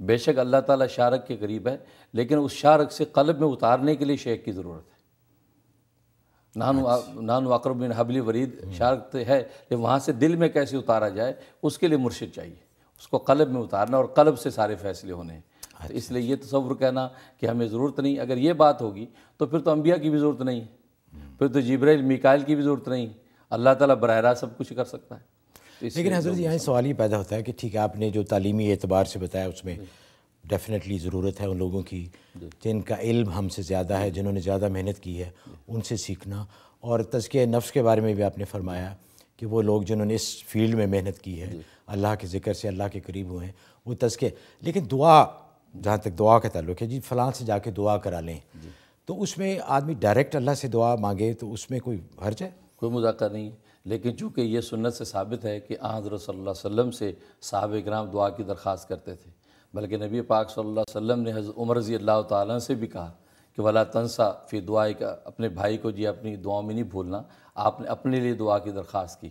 بے شک اللہ تعالیٰ شارک کے قریب ہے، لیکن اس شارک سے قلب میں اتارنے کے لیے شیخ کی ضرورت ہے۔ نانو اقرب من حبل ورید شارک تو ہے، لیکن وہاں سے دل میں کیسے اتارا جائے اس کے لیے مرشد چاہیے، اس کو قلب میں اتارنا، اور قلب سے سارے فیصلے ہونے ہیں۔ تو اس لیے یہ تصور کہنا کہ ہمیں ضرورت نہیں، اگر یہ بات ہوگی تو پھر تو انبیاء کی بھی ضرورت نہیں ہے، پھر تو جبرائیل میکائیل کی بھی ضرورت نہیں، اللہ تعالیٰ براہ راست سب کچھ کر سکتا ہے۔ لیکن حضرت یہاں سوال یہ پیدا ہوتا ہے کہ ٹھیک ہے آپ نے جو تعلیمی اعتبار سے بتایا اس میں ڈیفینیٹلی ضرورت ہے ان لوگوں کی جن کا علم ہم سے زیادہ ہے، جنہوں نے زیادہ محنت کی ہے، ان سے سیکھنا، اور تزکیہ نفس کے بارے میں بھی آپ نے فرمایا کہ وہ لوگ جنہوں نے اس فیلڈ میں محنت کی ہے، اللہ کے ذکر سے اللہ کے قریب ہوئے ہیں، وہ تزکیہ۔ لیکن دعا، جہاں تک دعا کا تعلق ہے، جی فلاں سے جا کے دعا کرا لیں، تو اس میں آدمی ڈائریکٹ اللہ سے دعا مانگے تو اس میں کوئی حرج ہے؟ کوئی مذاکرہ نہیں ہے، لیکن چونکہ یہ سنت سے ثابت ہے کہ حضرت صلی اللہ علیہ وسلم سے صحابہ کرام دعا کی درخواست کرتے تھے، بلکہ نبی پاک صلی اللہ علیہ وسلم نے حضرت عمر رضی اللہ تعالیٰ سے بھی کہا کہ ولا تنسا فی دعائے کا، اپنے بھائی کو جی اپنی دعاؤں میں نہیں بھولنا، آپ نے اپنے لیے دعا کی درخواست کی۔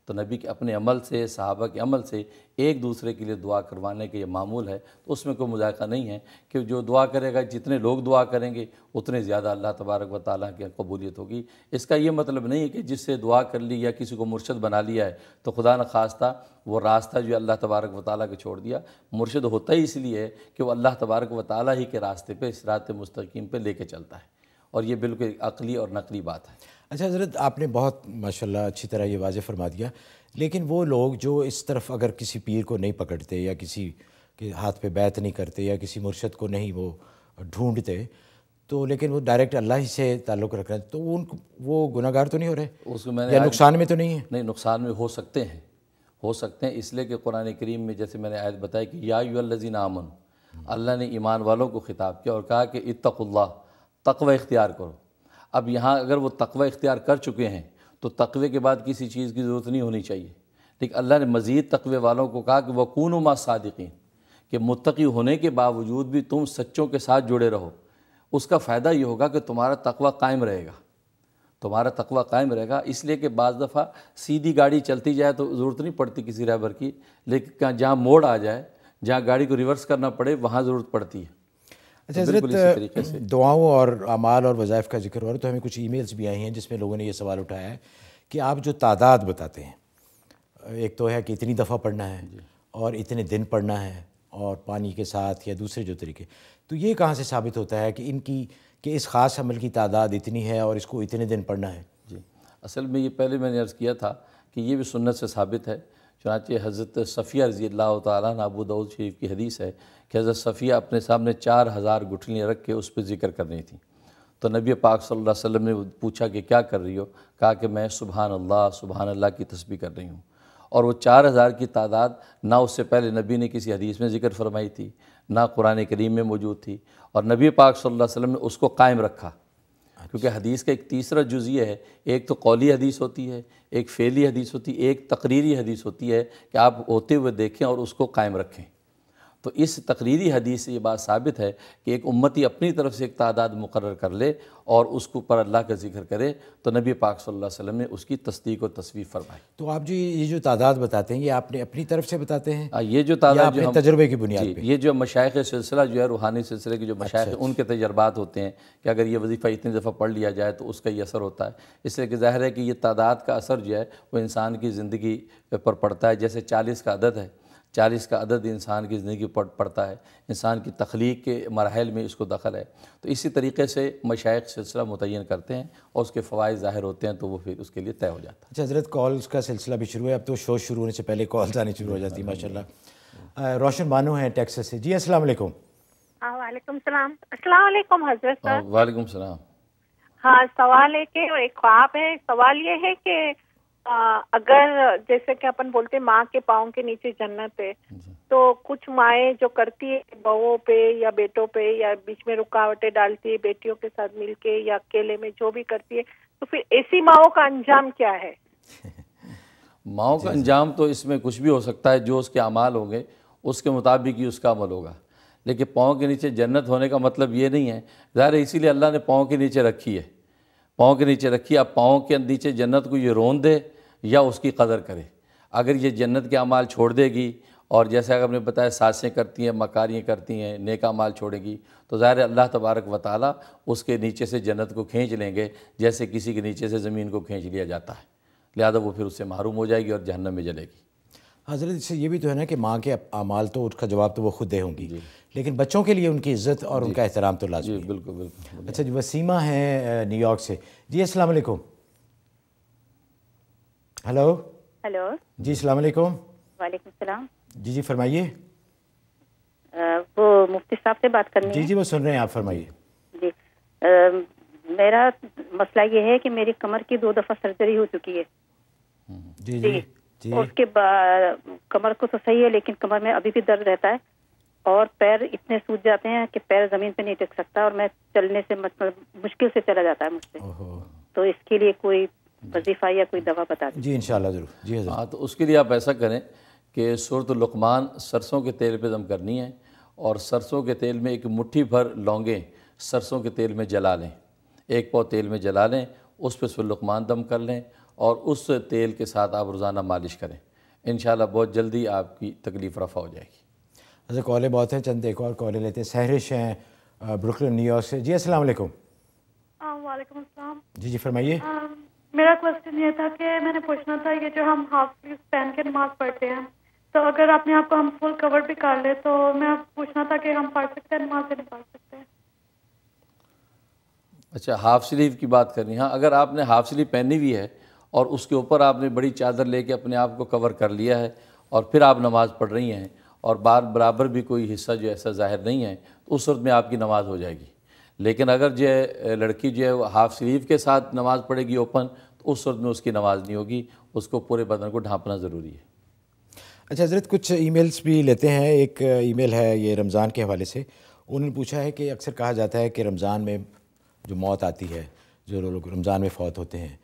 تو نبی کے اپنے عمل سے، صحابہ کے عمل سے ایک دوسرے کے لیے دعا کروانے کا یہ معمول ہے، تو اس میں کوئی مذائقہ نہیں ہے کہ جو دعا کرے گا، جتنے لوگ دعا کریں گے اتنے زیادہ اللہ تبارک و تعالیٰ کی قبولیت ہوگی۔ اس کا یہ مطلب نہیں ہے کہ جس سے دعا کر لی یا کسی کو مرشد بنا لیا ہے تو خدا نخواستہ وہ راستہ جو اللہ تبارک و تعالیٰ کے چھوڑ دیا۔ مرشد ہوتا ہی اس لیے ہے کہ وہ اللہ تبارک و تعالیٰ ہی کے راستے پہ، صراط مستقیم پہ لے کے چلتا ہے، اور یہ بالکل عقلی اور نقلی بات ہے۔ اچھا حضرت، آپ نے بہت ماشاءاللہ اچھی طرح یہ واضح فرما دیا، لیکن وہ لوگ جو اس طرف اگر کسی پیر کو نہیں پکڑتے یا کسی کے ہاتھ پہ بیعت نہیں کرتے یا کسی مرشد کو نہیں وہ ڈھونڈتے، تو لیکن وہ ڈائریکٹ اللہ ہی سے تعلق رکھ رہے ہیں، تو وہ گناہ گار تو نہیں ہو رہے اس کو میں نے یا نقصان میں تو نہیں ہے؟ نہیں، نقصان میں ہو سکتے ہیں، اس لیے کہ قرآن کریم میں جیسے میں نے آیت بتائی کہ یا ایھا الذین آمنوا، اللہ نے ایمان والوں کو خطاب کیا اور کہا کہ اتقوا اللہ، تقوی اختیار کرو۔ اب یہاں اگر وہ تقوی اختیار کر چکے ہیں تو تقوی کے بعد کسی چیز کی ضرورت نہیں ہونی چاہیے، لیکن اللہ نے مزید تقوی والوں کو کہا کہ وَکُونُوا مَعَ الصَّادِقِینَ، کہ متقی ہونے کے باوجود بھی تم سچوں کے ساتھ جڑے رہو۔ اس کا فائدہ یہ ہوگا کہ تمہارا تقوی قائم رہے گا، اس لیے کہ بعض دفعہ سیدھی گاڑی چلتی جائے تو ضرورت نہیں پڑتی کسی رہبر کی، لیکن جہاں موڑ آ جائے، جہاں گاڑی کو ریورس کرنا پڑے، وہاں ضرورت پڑتی ہے۔ اچھا حضرت، دعاؤں اور اعمال اور وظائف کا ذکر ہو رہا ہے، تو ہمیں کچھ ای میلز بھی آئی ہیں جس میں لوگوں نے یہ سوال اٹھایا ہے کہ آپ جو تعداد بتاتے ہیں، ایک تو ہے کہ اتنی دفعہ پڑھنا ہے اور اتنے دن پڑھنا ہے اور پانی کے ساتھ یا دوسرے جو طریقے، تو یہ کہاں سے ثابت ہوتا ہے کہ اس خاص عمل کی تعداد اتنی ہے اور اس کو اتنے دن پڑھنا ہے؟ جی، اصل میں یہ پہلے میں نے عرض کیا تھا کہ یہ بھی سنت سے ثابت ہے، چنانچہ حضرت صفیہ رضی اللہ تعالیٰ عنہ، ابو داؤد شریف کی حدیث ہے کہ حضرت صفیہ اپنے سامنے 4000 گٹھلیاں رکھ کے اس پہ ذکر کر رہی تھیں، تو نبی پاک صلی اللہ علیہ وسلم نے پوچھا کہ کیا کر رہی ہو؟ کہا کہ میں سبحان اللہ کی تسبیح کر رہی ہوں۔ اور وہ 4000 کی تعداد نہ اس سے پہلے نبی نے کسی حدیث میں ذکر فرمائی تھی، نہ قرآن کریم میں موجود تھی، اور نبی پاک صلی اللہ علیہ وسلم نے اس کو قائم رکھا، کیونکہ حدیث کا ایک تیسرا جز یہ ہے، ایک تو قولی حدیث ہوتی ہے، ایک فعلی حدیث ہوتی ہے، ایک تقریری حدیث ہوتی ہے کہ آپ ہوتے ہوئے دیکھیں اور اس کو قائم رکھیں۔ تو اس تقریری حدیث سے یہ بات ثابت ہے کہ ایک امتی اپنی طرف سے ایک تعداد مقرر کر لے اور اس کو پر اللہ کا ذکر کرے، تو نبی پاک صلی اللہ علیہ وسلم نے اس کی تصدیق و تصویب فرمائی۔ تو آپ یہ جو تعداد بتاتے ہیں، یہ آپ نے اپنی طرف سے بتاتے ہیں یہ جو تعداد اپنے تجربے کی بنیاد پہ؟ یہ جو مشائخ سلسلہ جو ہے، روحانی سلسلے کے جو مشائخ ہیں، ان کے تجربات ہوتے ہیں کہ اگر یہ وظیفہ اتنی دفعہ پڑھ لیا جائے تو اس کا یہ اثر ہوتا ہے، اس لیے کہ ظاہر ہے کہ یہ تعداد کا اثر جو ہے وہ انسان کی زندگی پر پڑتا ہے۔ جیسے 40 کا عدد ہے، 40 کا عدد انسان کی زندگی پر پڑتا ہے، انسان کی تخلیق کے مراحل میں اس کو دخل ہے، تو اسی طریقے سے مشائخ سلسلہ متعین کرتے ہیں اور اس کے فوائد ظاہر ہوتے ہیں تو وہ پھر اس کے لیے طے ہو جاتا ہے۔ اچھا حضرت، کالز کا سلسلہ بھی شروع ہے، اب تو شو شروع ہونے سے پہلے کالز آنی شروع ہو جاتی ہیں ماشاءاللہ۔ روشن بانو ہیں ٹیکساس سے، جی السلام علیکم۔ وعلیکم السلام۔ السلام علیکم حضرت صاحب۔ وعلیکم السلام۔ ہاں، سوال ہے کہ ایک خواب ہے، سوال یہ ہے کہ اگر جیسے کہ اپن بولتے ماں کے پاؤں کے نیچے جنت ہے، تو کچھ مائیں جو کرتی ہے بہووں پہ یا بیٹوں پہ یا بیچ میں رکاوٹیں ڈالتی ہے بیٹیوں کے ساتھ مل کے یا اکیلے میں جو بھی کرتی ہے، تو پھر ایسی ماؤں کا انجام کیا ہے؟ ماؤں کا انجام تو اس میں کچھ بھی ہو سکتا ہے، جو اس کے اعمال ہوں گے اس کے مطابق ہی اس کا عمل ہوگا، لیکن پاؤں کے نیچے جنت ہونے کا مطلب یہ نہیں ہے، ظاہر ہے اسی لیے اللہ نے پاؤں کے نیچے رکھی ہے، پاؤں کے نیچے رکھی۔ اب پاؤں کے نیچے جنت کو یہ رون دے یا اس کی قدر کرے۔ اگر یہ جنت کے اعمال چھوڑ دے گی اور جیسے اگر آپ نے بتایا سازشیں کرتی ہیں، مکاریاں کرتی ہیں، نیک اعمال چھوڑیں گی، تو ظاہر ہے اللہ تبارک و تعالیٰ اس کے نیچے سے جنت کو کھینچ لیں گے جیسے کسی کے نیچے سے زمین کو کھینچ لیا جاتا ہے، لہذا وہ پھر اس سے محروم ہو جائے گی اور جہنم میں جلے گی۔ حضرت اس سے یہ بھی تو ہے نا کہ ماں کے اعمال تو اس کا جواب تو وہ خود دے ہوں گی، لیکن بچوں کے لیے ان کی عزت اور ان کا احترام تو لازمی ہے۔ بالکل بالکل۔ اچھا جی، وسیمہ ہیں نیو یارک سے۔ جی السلام علیکم۔ ہلو ہلو، جی السلام علیکم۔ وعلیکم السلام۔ جی فرمائیے۔ وہ مفتی صاحب سے بات کرنی ہے؟ جی وہ سن رہے ہیں، آپ فرمائیے۔ جی، میرا مسئلہ یہ ہے کہ میری کمر کی 2 دفعہ سرجری ہو چکی ہے۔ جی جی جی۔ اس کے بعد کمر کو تو صحیح ہے، لیکن کمر میں ابھی بھی درد رہتا ہے اور پیر اتنے سوج جاتے ہیں کہ پیر زمین پہ نہیں ٹک سکتا، اور میں چلنے سے مشکل سے چلا جاتا ہے مجھ سے۔ تو اس کے لیے کوئی وظیفہ یا کوئی دوا بتا دیں۔ جی انشاءاللہ ضرور۔ جی حضرت۔ ہاں، تو اس کے لیے آپ ایسا کریں کہ سورۃ لقمان سرسوں کے تیل پہ دم کرنی ہے، اور سرسوں کے تیل میں ایک مٹھی بھر لونگیں سرسوں کے تیل میں جلا لیں، 1 پاؤ تیل میں جلا لیں، اس پہ سورۃ لقمان دم کر لیں، اور اس تیل کے ساتھ آپ روزانہ مالش کریں، انشاءاللہ بہت جلدی آپ کی تکلیف رفع ہو جائے گی۔ حضرت کالیں بہت ہیں، چند ایک اور کالیں لیتے ہیں۔ سہرش ہیں بروکلن نیو یارک سے۔ جی السلام علیکم۔ وعلیکم السلام۔ جی فرمائیے۔ میرا کوشچن یہ تھا کہ میں نے پوچھنا تھا، یہ جو ہم ہاف سلیو پہن کے نماز پڑھتے ہیں، تو اگر اپنے آپ کو ہم فل کور بھی کر لیں تو میں پوچھنا تھا کہ ہم پڑھ سکتے ہیں نماز سے نہیں پڑھ سکتے؟ اچھا، ہاف سلیو کی بات کرنی۔ ہاں، اگر آپ نے ہاف سلیو پہنی ہوئی ہے اور اس کے اوپر آپ نے بڑی چادر لے کے اپنے آپ کو کور کر لیا ہے اور پھر آپ نماز پڑھ رہی ہیں اور برابر بھی کوئی حصہ جو ایسا ظاہر نہیں ہے، تو اس وقت میں آپ کی نماز ہو جائے گی۔ لیکن اگر جو ہے لڑکی جو ہے وہ ہاف سلیو کے ساتھ نماز پڑھے گی اوپن، تو اس وقت میں اس کی نماز نہیں ہوگی، اس کو پورے بدن کو ڈھانپنا ضروری ہے۔ اچھا حضرت، کچھ ای میلز بھی لیتے ہیں۔ ایک ای میل ہے یہ رمضان کے حوالے سے، انہوں نے پوچھا ہے کہ اکثر کہا جاتا ہے کہ رمضان میں جو موت آتی ہے، جو لوگ رمضان میں فوت ہوتے ہیں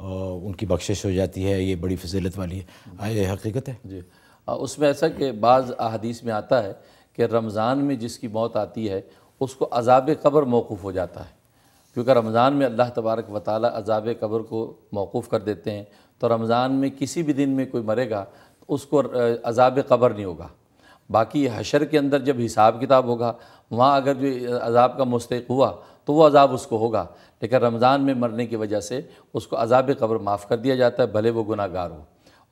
اور ان کی بخشش ہو جاتی ہے، یہ بڑی فضیلت والی ہے، آیا یہ حقیقت ہے؟ جی، اس میں ایسا کہ بعض احادیث میں آتا ہے کہ رمضان میں جس کی موت آتی ہے اس کو عذاب قبر موقوف ہو جاتا ہے، کیونکہ رمضان میں اللہ تبارک و تعالیٰ عذاب قبر کو موقوف کر دیتے ہیں، تو رمضان میں کسی بھی دن میں کوئی مرے گا تو اس کو عذاب قبر نہیں ہوگا۔ باقی حشر کے اندر جب حساب کتاب ہوگا، وہاں اگر جو عذاب کا مستحق ہوا تو وہ عذاب اس کو ہوگا، لیکن رمضان میں مرنے کی وجہ سے اس کو عذاب قبر معاف کر دیا جاتا ہے، بھلے وہ گناہ گار ہو۔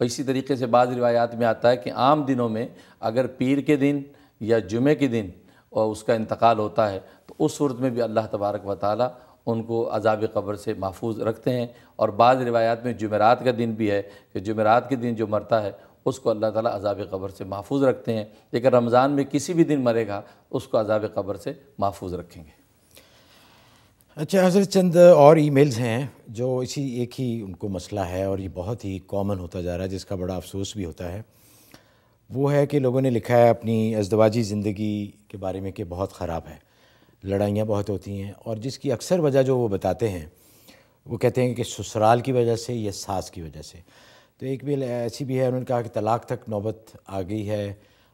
اور اسی طریقے سے بعض روایات میں آتا ہے کہ عام دنوں میں اگر پیر کے دن یا جمعے کے دن اور اس کا انتقال ہوتا ہے تو اس صورت میں بھی اللہ تبارک و تعالیٰ ان کو عذاب قبر سے محفوظ رکھتے ہیں۔ اور بعض روایات میں جمعرات کا دن بھی ہے کہ جمعرات کے دن جو مرتا ہے اس کو اللہ تعالیٰ عذاب قبر سے محفوظ رکھتے ہیں، لیکن رمضان میں کسی بھی دن مرے گا اس کو عذاب قبر سے محفوظ رکھیں گے۔ اچھا حضرت، چند اور ای میلز ہیں جو اسی ایک ہی ان کو مسئلہ ہے اور یہ بہت ہی کامن ہوتا جا رہا ہے، جس کا بڑا افسوس بھی ہوتا ہے۔ وہ ہے کہ لوگوں نے لکھا ہے اپنی ازدواجی زندگی کے بارے میں کہ بہت خراب ہے، لڑائیاں بہت ہوتی ہیں، اور جس کی اکثر وجہ جو وہ بتاتے ہیں وہ کہتے ہیں کہ سسرال کی وجہ سے یا ساس کی وجہ سے۔ تو ایک بھی ایسی بھی ہے، انہوں نے کہا کہ طلاق تک نوبت آ گئی ہے،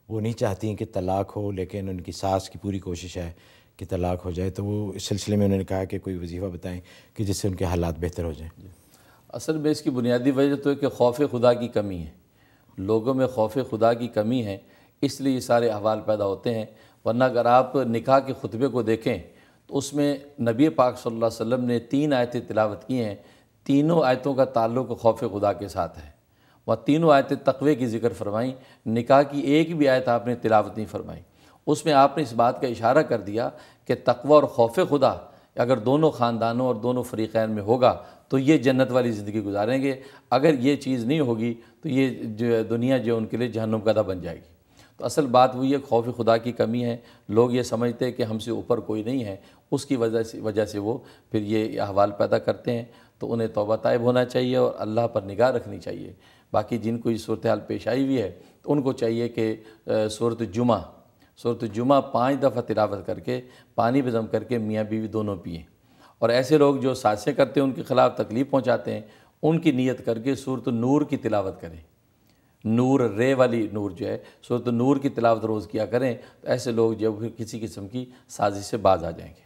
وہ نہیں چاہتی ہیں کہ طلاق ہو، لیکن ان کی ساس کی پوری کوشش ہے کہ طلاق ہو جائے۔ تو وہ اس سلسلے میں انہوں نے کہا کہ کوئی وظیفہ بتائیں کہ جس سے ان کے حالات بہتر ہو جائیں۔ اصل میں اس کی بنیادی وجہ تو ہے کہ خوف خدا کی کمی ہے، لوگوں میں خوف خدا کی کمی ہے، اس لیے یہ سارے احوال پیدا ہوتے ہیں۔ ورنہ اگر آپ نکاح کے خطبے کو دیکھیں تو اس میں نبی پاک صلی اللہ علیہ وسلم نے 3 آیتیں تلاوت کی ہیں، تینوں آیتوں کا تعلق خوف خدا کے ساتھ ہے، وہ تینوں آیتیں تقوی کی ذکر فرمائیں، نکاح کی ایک بھی آیت آپ نے تلاوت نہیں فرمائی۔ اس میں آپ نے اس بات کا اشارہ کر دیا کہ تقوی اور خوف خدا اگر دونوں خاندانوں اور دونوں فریقین میں ہوگا تو یہ جنت والی زندگی گزاریں گے، اگر یہ چیز نہیں ہوگی تو یہ جو دنیا جو ان کے لیے جہنم کا دہ بن جائے گی۔ تو اصل بات وہی ہے، خوف خدا کی کمی ہے، لوگ یہ سمجھتے ہیں کہ ہم سے اوپر کوئی نہیں ہے، اس کی وجہ سے وہ پھر یہ احوال پیدا کرتے ہیں۔ تو انہیں توبہ طائب ہونا چاہیے اور اللہ پر نگاہ رکھنی چاہیے۔ باقی جن کو یہ صورتحال پیش آئی ہوئی ہے تو ان کو چاہیے کہ سورۃ جمعہ 5 دفعہ تلاوت کر کے پانی پہ دم کر کے میاں بیوی دونوں پئیں، اور ایسے لوگ جو سازشیں کرتے ہیں ان کے خلاف تکلیف پہنچاتے ہیں، ان کی نیت کر کے سورۃ نور کی تلاوت کریں، نور رے والی نور جو ہے، سورۃ نور کی تلاوت روز کیا کریں، تو ایسے لوگ جو پھر کسی قسم کی سازش سے باز آ جائیں گے۔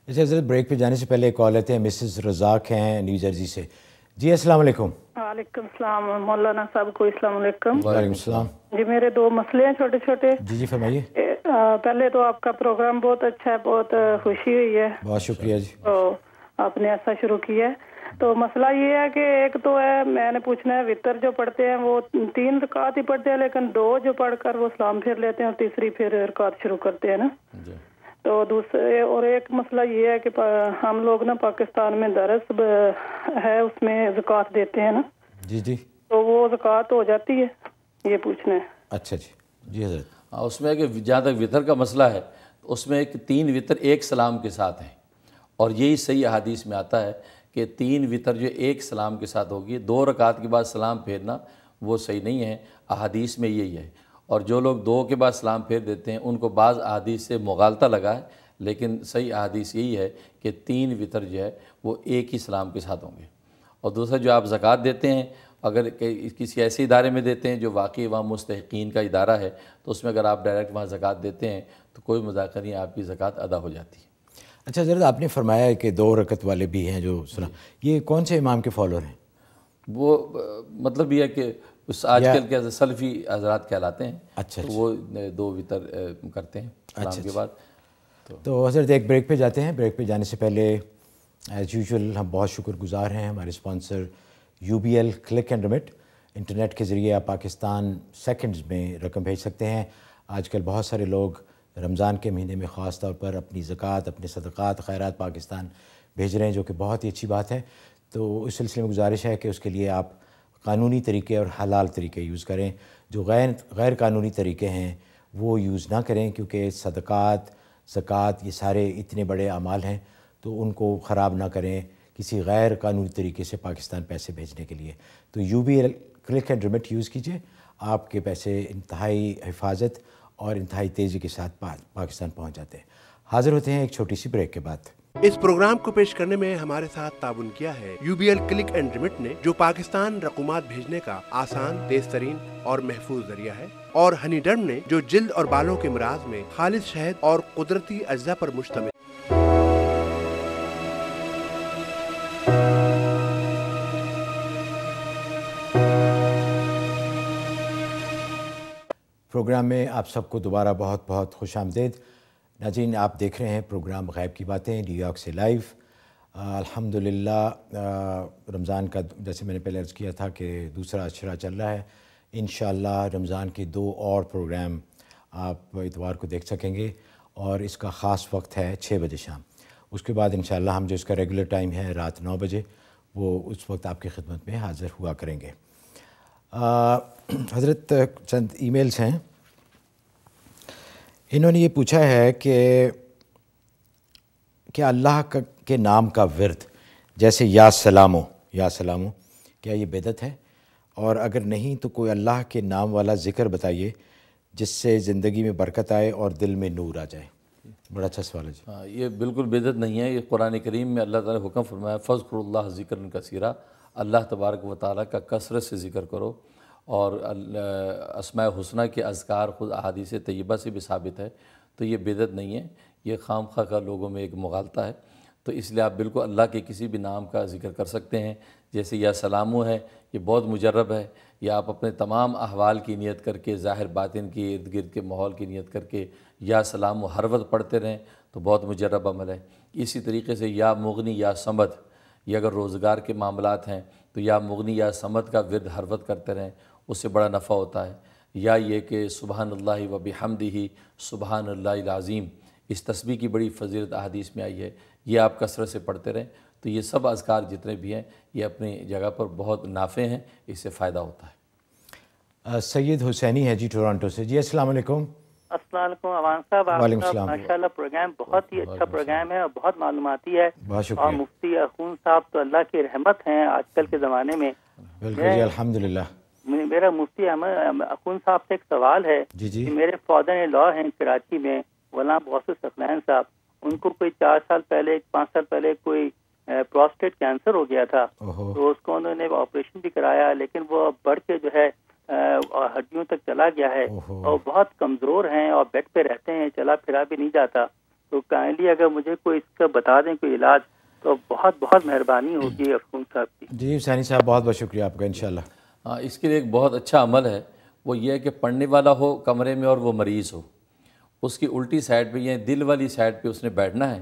جیسے حضرت بریک پہ جانے سے پہلے ایک کال لیتے ہیں، مسز رزاق ہیں نیو جرسی سے۔ جی السلام علیکم. وعلیکم السلام مولانا صاحب کو السلام علیکم. وعلیکم السلام. جی میرے 2 مسئلے ہیں چھوٹے چھوٹے. جی فرمائیے. پہلے تو آپ کا پروگرام بہت اچھا ہے, بہت خوشی ہوئی ہے. بہت شکریہ جی. تو آپ نے ایسا شروع کیا ہے. تو مسئلہ یہ ہے کہ ایک تو ہے, میں نے پوچھنا ہے وطر جو پڑھتے ہیں وہ 3 رکعت ہی پڑھتے ہیں, لیکن 2 جو پڑھ کر وہ سلام پھیر لیتے ہیں اور تیسری پھر رکعت شروع کرتے ہیں نا. تو دوسرے اور ایک مسئلہ یہ ہے کہ ہم لوگ نا پاکستان میں درس ہے, اس میں زکوٰۃ دیتے ہیں نا. جی جی. تو وہ زکوٰۃ ہو جاتی ہے, یہ پوچھنا ہے. اچھا جی. جی حضرت. اس میں کہ جہاں تک وطر کا مسئلہ ہے تو اس میں 3 وطر ایک سلام کے ساتھ ہیں, اور یہی صحیح احادیث میں آتا ہے کہ 3 وطر جو ایک سلام کے ساتھ ہوگی, 2 رکعت کے بعد سلام پھیرنا وہ صحیح نہیں ہے. احادیث میں یہی ہے, اور جو لوگ 2 کے بعد سلام پھیر دیتے ہیں ان کو بعض احادیث سے مغالطہ لگا ہے, لیکن صحیح احادیث یہی ہے کہ 3 وطر جو ہے وہ ایک ہی سلام کے ساتھ ہوں گے. اور دوسرا جو آپ زکوٰۃ دیتے ہیں, اگر کسی ایسے ادارے میں دیتے ہیں جو واقعی وہاں مستحقین کا ادارہ ہے, تو اس میں اگر آپ ڈائریکٹ وہاں زکوٰۃ دیتے ہیں تو کوئی مذاکرہ نہیں, آپ کی زکوٰۃ ادا ہو جاتی ہے. اچھا حضرت, آپ نے فرمایا کہ 2 رکعت والے بھی ہیں جو سنا, یہ کون سے امام کے فالوور ہیں؟ وہ مطلب یہ ہے کہ آج کل کے سلفی حضرات کہلاتے ہیں. اچھا. تو وہ 2 وطر کرتے ہیں سلام کے بعد. تو حضرت ایک بریک پہ جاتے ہیں. بریک پہ جانے سے پہلے ایز یوزول ہم بہت شکر گزار ہیں ہمارے sponsor UBL click and remit. Internet کے ذریعے آپ پاکستان سیکنڈز میں رقم بھیج سکتے ہیں. آج کل بہت سارے لوگ رمضان کے مہینے میں خاص طور پر اپنی زکوٰۃ, اپنے صدقات, خیرات پاکستان بھیج رہے ہیں, جو کہ بہت ہی اچھی بات ہے. تو اس سلسلے میں گزارش ہے کہ اس کے لیے آپ قانونی طریقے اور حلال طریقے یوز کریں. جو غیر قانونی طریقے ہیں وہ یوز نہ کریں, کیونکہ صدقات, زکوٰۃ یہ سارے اتنے بڑے اعمال ہیں, تو ان کو خراب نہ کریں کسی غیر قانونی طریقے سے پاکستان پیسے بھیجنے کے لیے. تو UBL click and remit use کیجئے, آپ کے پیسے انتہائی حفاظت اور انتہائی تیزی کے ساتھ پاکستان پہنچ جاتے ہیں. حاضر ہوتے ہیں ایک چھوٹی سی بریک کے بعد. اس پروگرام کو پیش کرنے میں ہمارے ساتھ تعاون کیا ہے UBL کلک اینڈ ریمٹ نے, جو پاکستان رقومات بھیجنے کا آسان, تیز ترین اور محفوظ ذریعہ ہے, اور ہنی ڈرم نے, جو جلد اور بالوں کے امراض میں خالص شہد اور قدرتی اجزاء پر مشتمل. پروگرام میں آپ سب کو دوبارہ بہت بہت خوش آمدید. ناظرین, آپ دیکھ رہے ہیں پروگرام غیب کی باتیں نیو یارک سے لائیو. الحمدللہ رمضان کا, جیسے میں نے پہلے عرض کیا تھا کہ دوسرا اشرا چل رہا ہے. انشاءاللہ رمضان کے 2 اور پروگرام آپ اتوار کو دیکھ سکیں گے, اور اس کا خاص وقت ہے 6 بجے شام. اس کے بعد انشاءاللہ ہم جو اس کا ریگولر ٹائم ہے رات 9 بجے, وہ اس وقت آپ کی خدمت میں حاضر ہوا کریں گے. حضرت چند ای میلز ہیں. انہوں نے یہ پوچھا ہے کہ کیا اللہ کے نام کا ورد جیسے یا سلامو کیا یہ بدعت ہے, اور اگر نہیں تو کوئی اللہ کے نام والا ذکر بتائیے جس سے زندگی میں برکت آئے اور دل میں نور آ جائے. بڑا اچھا سوال ہے جی. ہاں, یہ بالکل بدعت نہیں ہے. یہ قرآن کریم میں اللہ تعالیٰ نے حکم فرمایا فذکروا اللہ ذکرا کثیرا, اللہ تبارک و تعالیٰ کا کثرت سے ذکر کرو. اور اسماء حسنہ کے اذکار خود احادیث طیبہ سے بھی ثابت ہے, تو یہ بدعت نہیں ہے. یہ خام خواہ کا لوگوں میں ایک مغالطہ ہے. تو اس لیے آپ بالکل اللہ کے کسی بھی نام کا ذکر کر سکتے ہیں. جیسے یا سلامو ہے, یہ بہت مجرب ہے. یا آپ اپنے تمام احوال کی نیت کر کے, ظاہر باطن کی, ارد گرد کے ماحول کی نیت کر کے یا سلامو ہر وقت پڑھتے رہیں تو بہت مجرب عمل ہے. اسی طریقے سے یا مغنی یا صمد, یہ اگر روزگار کے معاملات ہیں تو یا مغنی یا صمد کا ورد ہر وقت کرتے رہیں, اس سے بڑا نفع ہوتا ہے. یا یہ کہ سبحان اللہ و بحمدہ سبحان اللہ العظیم, اس تسبیح کی بڑی فضیلت احادیث میں آئی ہے, یہ آپ کثرت سے پڑھتے رہیں. تو یہ سب اذکار جتنے بھی ہیں یہ اپنی جگہ پر بہت نافع ہیں, اس سے فائدہ ہوتا ہے. سید حسینی ہے جی ٹورانٹو سے. جی السلام علیکم. السلام علیکم عوان صاحب. وعلیکم السلام. ماشاءاللہ پروگرام بہت ہی اچھا پروگرام ہے اور بہت معلوماتی ہے. بہت شکریہ. اور مفتی اخون صاحب تو اللہ کی رحمت ہیں آج کل کے زمانے میں. بالکل جی الحمدللہ. میرا مفتی اخون صاحب سے ایک سوال ہے. جی میرے فادر لا ہیں کراچی میں, غلام غوث الثقلین صاحب. ان کو کوئی 4 سال پہلے 5 سال پہلے کوئی پروسٹیٹ کینسر ہو گیا تھا. تو اس کو انہوں نے آپریشن بھی کرایا, لیکن وہ بڑھ کے جو ہے ہڈیوں تک چلا گیا ہے اور بہت کمزور ہیں اور بیڈ پہ رہتے ہیں, چلا پھرا بھی نہیں جاتا. تو کائنڈلی اگر مجھے کوئی اس کا بتا دیں کوئی علاج, تو بہت بہت مہربانی ہوگی افغان صاحب کی. جی حسینی صاحب بہت بہت شکریہ آپ کا انشاءاللہ. ہاں اس کے لیے ایک بہت اچھا عمل ہے، وہ یہ ہے کہ پڑھنے والا ہو کمرے میں اور وہ مریض ہو، اس کی الٹی سائڈ پہ یا دل والی سائڈ پہ اس نے بیٹھنا ہے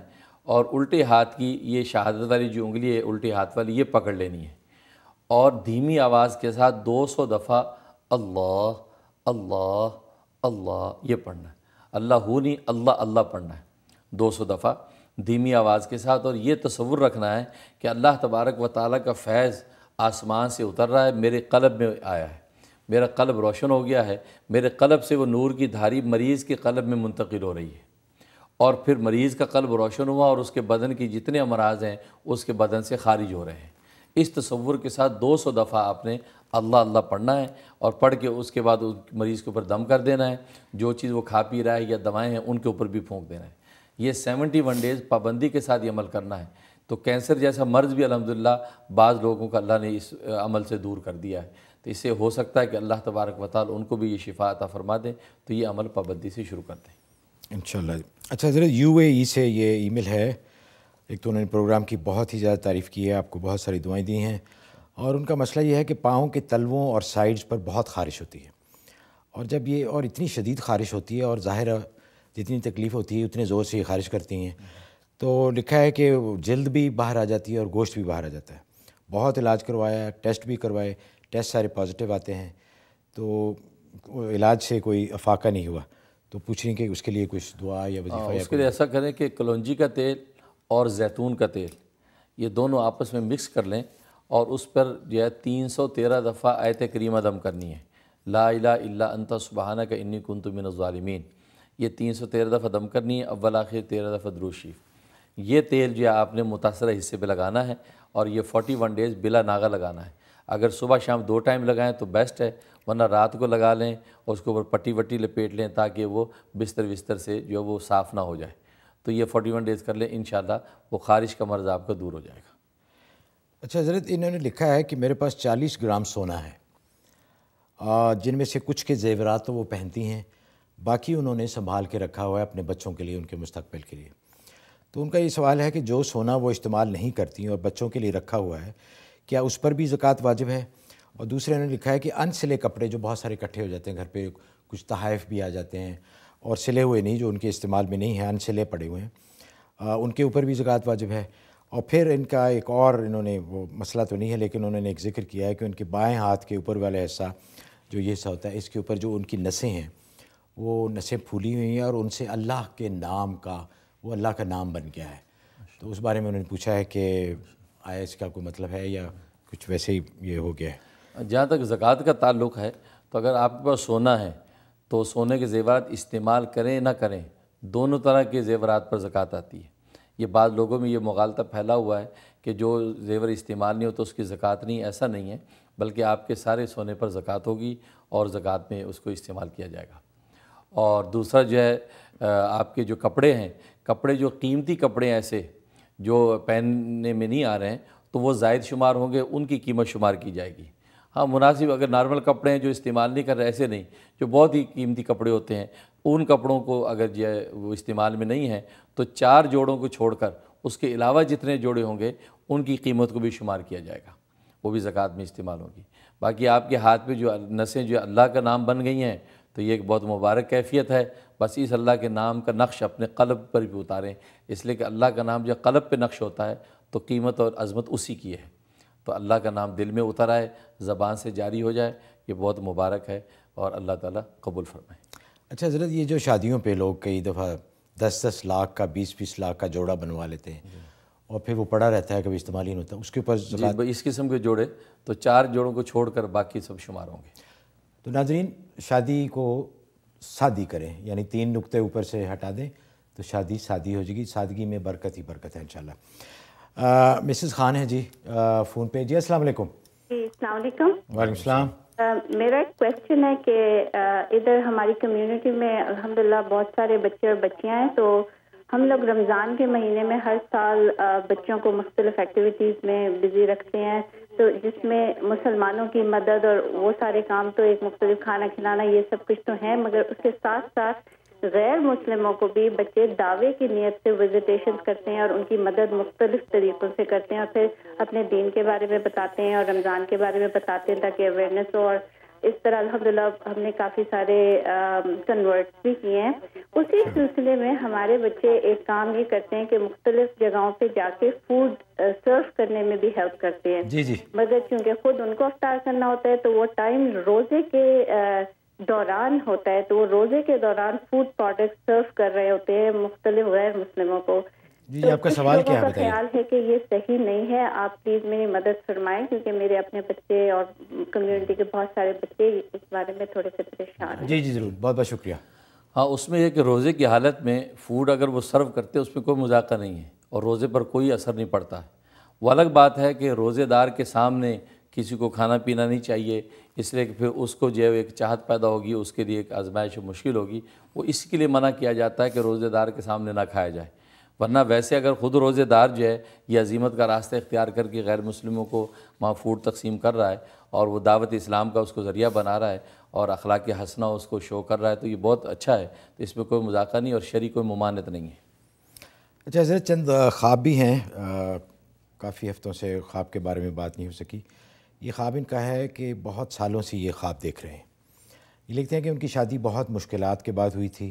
اور الٹے ہاتھ کی یہ شہادت والی جو انگلی ہے الٹے ہاتھ والی یہ پکڑ لینی ہے اور دھیمی آواز کے ساتھ 200 دفعہ اللہ اللہ اللہ یہ پڑھنا ہے. اللہ ہو نہیں، اللہ اللہ پڑھنا ہے 200 دفعہ دھیمی آواز کے ساتھ، اور یہ تصور رکھنا ہے کہ اللہ تبارک و تعالیٰ کا فیض آسمان سے اتر رہا ہے، میرے قلب میں آیا ہے، میرا قلب روشن ہو گیا ہے، میرے قلب سے وہ نور کی دھاری مریض کے قلب میں منتقل ہو رہی ہے، اور پھر مریض کا قلب روشن ہوا اور اس کے بدن کی جتنے امراض ہیں اس کے بدن سے خارج ہو رہے ہیں. اس تصور کے ساتھ 200 دفعہ آپ نے اللہ اللہ پڑھنا ہے اور پڑھ کے اس کے بعد اس مریض کے اوپر دم کر دینا ہے، جو چیز وہ کھا پی رہا ہے یا دوائیں ہیں ان کے اوپر بھی پھونک دینا ہے. یہ 71 ڈیز پابندی کے ساتھ یہ عمل کرنا ہے. تو کینسر جیسا مرض بھی الحمدللہ بعض لوگوں کا اللہ نے اس عمل سے دور کر دیا ہے، تو اس سے ہو سکتا ہے کہ اللہ تبارک و تعالی ان کو بھی یہ شفا عطا فرما دیں، تو یہ عمل پابندی سے شروع کر دیں انشاءاللہ. اچھا حضرت UAE سے یہ ای میل ہے، ایک تو انہوں نے پروگرام کی بہت ہی زیادہ تعریف کی ہے، آپ کو بہت ساری دعائیں دی ہیں، اور ان کا مسئلہ یہ ہے کہ پاؤں کے تلووں اور سائڈز پر بہت خارش ہوتی ہے، اور جب یہ اور اتنی شدید خارش ہوتی ہے اور ظاہر جتنی تکلیف ہوتی ہے اتنے زور سے یہ خارش کرتی ہیں، تو لکھا ہے کہ جلد بھی باہر آ جاتی ہے اور گوشت بھی باہر آ جاتا ہے. بہت علاج کروایا، ٹیسٹ بھی کروائے، ٹیسٹ سارے پازیٹیو آتے ہیں، تو علاج سے کوئی افاقہ نہیں ہوا. تو پوچھ رہی ہیں کہ اس کے لیے کچھ دعا یا وظیفہ یا اس کے لیے ایسا کریں کہ کلونجی کا تیل اور زیتون کا تیل یہ دونوں آپس میں مکس کر لیں اور اس پر جو ہے 313 دفعہ آیت کریمہ دم کرنی ہے، لا الہ الا انت سبحانک انی کنت من الظالمین. یہ 313 دفعہ دم کرنی ہے، اول آخر 13 دفعہ درود شریف. یہ تیل جو ہے آپ نے متاثرہ حصے پہ لگانا ہے اور یہ 41 ڈیز بلا ناغہ لگانا ہے. اگر صبح شام 2 ٹائم لگائیں تو بیسٹ ہے، ورنہ رات کو لگا لیں اور اس کے اوپر پٹی وٹی لپیٹ لیں تاکہ وہ بستر سے جو وہ صاف نہ ہو جائے. تو یہ 41 ڈیز کر لیں، انشاءاللہ وہ خارش کا مرض آپ کا دور ہو جائے گا. اچھا حضرت انہوں نے لکھا ہے کہ میرے پاس 40 گرام سونا ہے، جن میں سے کچھ کے زیورات تو وہ پہنتی ہیں، باقی انہوں نے سنبھال کے رکھا ہوا ہے اپنے بچوں کے لیے، ان کے مستقبل کے لیے. تو ان کا یہ سوال ہے کہ جو سونا وہ استعمال نہیں کرتی اور بچوں کے لیے رکھا ہوا ہے، کیا اس پر بھی زکوٰۃ واجب ہے؟ اور دوسرے انہوں نے لکھا ہے کہ ان سلے کپڑے جو بہت سارے اکٹھے ہو جاتے ہیں گھر پہ، کچھ تحائف بھی آ جاتے ہیں اور سلے ہوئے نہیں، جو ان کے استعمال میں نہیں ہیں، ان سلے پڑے ہوئے ہیں، ان کے اوپر بھی زکوٰۃ واجب ہے. اور پھر ان کا ایک اور انہوں نے وہ مسئلہ تو نہیں ہے لیکن انہوں نے ایک ذکر کیا ہے کہ ان کے بائیں ہاتھ کے اوپر والا حصہ جو یہ حصہ ہوتا ہے، اس کے اوپر جو ان کی نسیں ہیں وہ نسیں پھولی ہوئی ہیں اور ان سے اللہ کے نام کا، وہ اللہ کا نام بن گیا ہے. تو اس بارے میں انہوں نے پوچھا ہے کہ آیا اس کا کوئی مطلب ہے یا کچھ ویسے ہی یہ ہو گیا ہے؟ جہاں تک زکوٰۃ کا تعلق ہے تو اگر آپ کے پاس سونا ہے تو سونے کے زیورات استعمال کریں نہ کریں، دونوں طرح کے زیورات پر زکوٰۃ آتی ہے. یہ بعض لوگوں میں یہ مغالطہ پھیلا ہوا ہے کہ جو زیور استعمال نہیں ہو تو اس کی زکوٰۃ نہیں، ایسا نہیں ہے، بلکہ آپ کے سارے سونے پر زکوٰۃ ہوگی اور زکوٰۃ میں اس کو استعمال کیا جائے گا. اور دوسرا جو ہے آپ کے جو کپڑے ہیں، کپڑے جو قیمتی کپڑے ہیں ایسے جو پہننے میں نہیں آ رہے ہیں تو وہ زائد شمار ہوں گے، ان کی قیمت شمار کی جائے گی. ہاں مناسب اگر نارمل کپڑے ہیں جو استعمال نہیں کر رہے، ایسے نہیں، جو بہت ہی قیمتی کپڑے ہوتے ہیں ان کپڑوں کو اگر جو ہے وہ استعمال میں نہیں ہیں تو 4 جوڑوں کو چھوڑ کر اس کے علاوہ جتنے جوڑے ہوں گے ان کی قیمت کو بھی شمار کیا جائے گا، وہ بھی زکوٰۃ میں استعمال ہوگی. باقی آپ کے ہاتھ پہ جو نسیں جو اللہ کا نام بن گئی ہیں تو یہ ایک بہت مبارک کیفیت ہے. بس اس اللہ کے نام کا نقش اپنے قلب پر بھی اتاریں، اس لیے کہ اللہ کا نام جب قلب پہ نقش ہوتا ہے تو قیمت اور عظمت اسی کی ہے. تو اللہ کا نام دل میں اتر آئے، زبان سے جاری ہو جائے، یہ بہت مبارک ہے اور اللہ تعالیٰ قبول فرمائے. اچھا حضرت یہ جو شادیوں پہ لوگ کئی دفعہ 10-10 لاکھ کا 20-20 لاکھ کا جوڑا بنوا لیتے ہیں اور پھر وہ پڑا رہتا ہے، کبھی استعمال ہی نہیں ہوتا، اس کے اوپر زکوٰۃ؟ اس قسم کے جوڑے تو 4 جوڑوں کو چھوڑ کر باقی سب شمار ہوں گے. تو ناظرین شادی کو سادی کریں، یعنی 3 نقطے اوپر سے ہٹا دیں تو شادی سادی ہو جائے گی. سادگی میں برکت ہی برکت ہے انشاءاللہ. مسز خان ہے جی فون پہ. جی السلام علیکم. جی السلام علیکم. وعلیکم السلام. میرا ایک کویشچن ہے کہ ادھر ہماری کمیونٹی میں الحمدللہ بہت سارے بچے اور بچیاں ہیں، تو ہم لوگ رمضان کے مہینے میں ہر سال بچوں کو مختلف ایکٹیویٹیز میں بزی رکھتے ہیں، تو جس میں مسلمانوں کی مدد اور وہ سارے کام تو ایک مختلف کھانا کھلانا یہ سب کچھ تو ہیں، مگر اس کے ساتھ ساتھ غیر مسلموں کو بھی بچے دعوے کی نیت سے وزٹیشن کرتے ہیں اور ان کی مدد مختلف طریقوں سے کرتے ہیں اور پھر اپنے دین کے بارے میں بتاتے ہیں اور رمضان کے بارے میں بتاتے ہیں تاکہ اویئرنیس ہو. اور اس طرح الحمدللہ ہم نے کافی سارے کنورٹس بھی کیے ہیں. اسی سلسلے میں ہمارے بچے ایک کام یہ کرتے ہیں کہ مختلف جگہوں پہ جا کے فوڈ سرو کرنے میں بھی ہیلپ کرتے ہیں. جی مگر چونکہ خود ان کو افطار کرنا ہوتا ہے تو وہ ٹائم روزے کے دوران ہوتا ہے, تو وہ روزے کے دوران فوڈ پروڈکٹ سرو کر رہے ہوتے ہیں مختلف غیر مسلموں کو. جی آپ کا سوال کیا ہے بتائیے. خیال ہے کہ یہ صحیح نہیں ہے, آپ پلیز میری مدد فرمائیں کیونکہ میرے اپنے بچے اور کمیونٹی کے بہت سارے بچے اس بارے میں تھوڑے سے پریشان ہیں. جی ضرور, بہت بہت شکریہ. ہاں, اس میں یہ کہ روزے کی حالت میں فوڈ اگر وہ سرو کرتے اس میں کوئی مذاقہ نہیں ہے اور روزے پر کوئی اثر نہیں پڑتا ہے. وہ الگ بات ہے کہ روزے دار کے سامنے کسی کو کھانا پینا نہیں چاہیے, اس لیے کہ پھر اس کو جو ایک چاہت پیدا ہوگی, اس کے لیے ایک آزمائش مشکل ہوگی. وہ اس کے لیے منع کیا جاتا ہے کہ روزے دار کے سامنے نہ کھایا جائے. ورنہ ویسے اگر خود روزے دار جو ہے یہ عزیمت کا راستہ اختیار کر کے غیر مسلموں کو وہاں فوڈ تقسیم کر رہا ہے اور وہ دعوت اسلام کا اس کو ذریعہ بنا رہا ہے اور اخلاق حسنہ اس کو شو کر رہا ہے, تو یہ بہت اچھا ہے. تو اس میں کوئی مذاقہ نہیں اور شرعی کوئی ممانعت نہیں ہے. اچھا حضرت, چند خواب بھی ہیں, کافی ہفتوں سے خواب کے بارے میں بات نہیں ہو سکی. یہ خواب ان کا ہے کہ بہت سالوں سے یہ خواب دیکھ رہے ہیں. یہ لکھتے ہیں کہ ان کی شادی بہت مشکلات کے بعد ہوئی تھی.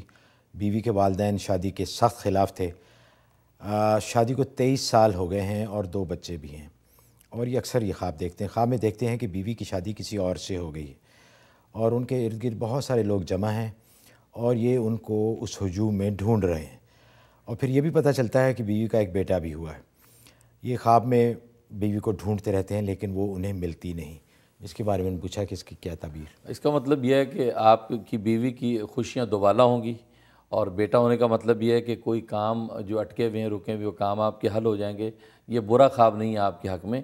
بیوی کے والدین شادی کے سخت خلاف تھے. شادی کو 23 سال ہو گئے ہیں اور 2 بچے بھی ہیں. اور یہ اکثر یہ خواب دیکھتے ہیں. خواب میں دیکھتے ہیں کہ بیوی کی شادی کسی اور سے ہو گئی ہے اور ان کے ارد گرد بہت سارے لوگ جمع ہیں اور یہ ان کو اس ہجوم میں ڈھونڈ رہے ہیں. اور پھر یہ بھی پتہ چلتا ہے کہ بیوی کا ایک بیٹا بھی ہوا ہے. یہ خواب میں بیوی کو ڈھونڈتے رہتے ہیں لیکن وہ انہیں ملتی نہیں. اس کے بارے میں پوچھا کہ اس کی کیا تعبیر. اس کا مطلب یہ ہے کہ آپ کی بیوی کی خوشیاں دوبالا ہوں گی اور بیٹا ہونے کا مطلب یہ ہے کہ کوئی کام جو اٹکے ہوئے ہیں رکے ہوئے وہ کام آپ کے حل ہو جائیں گے. یہ برا خواب نہیں ہے آپ کے حق میں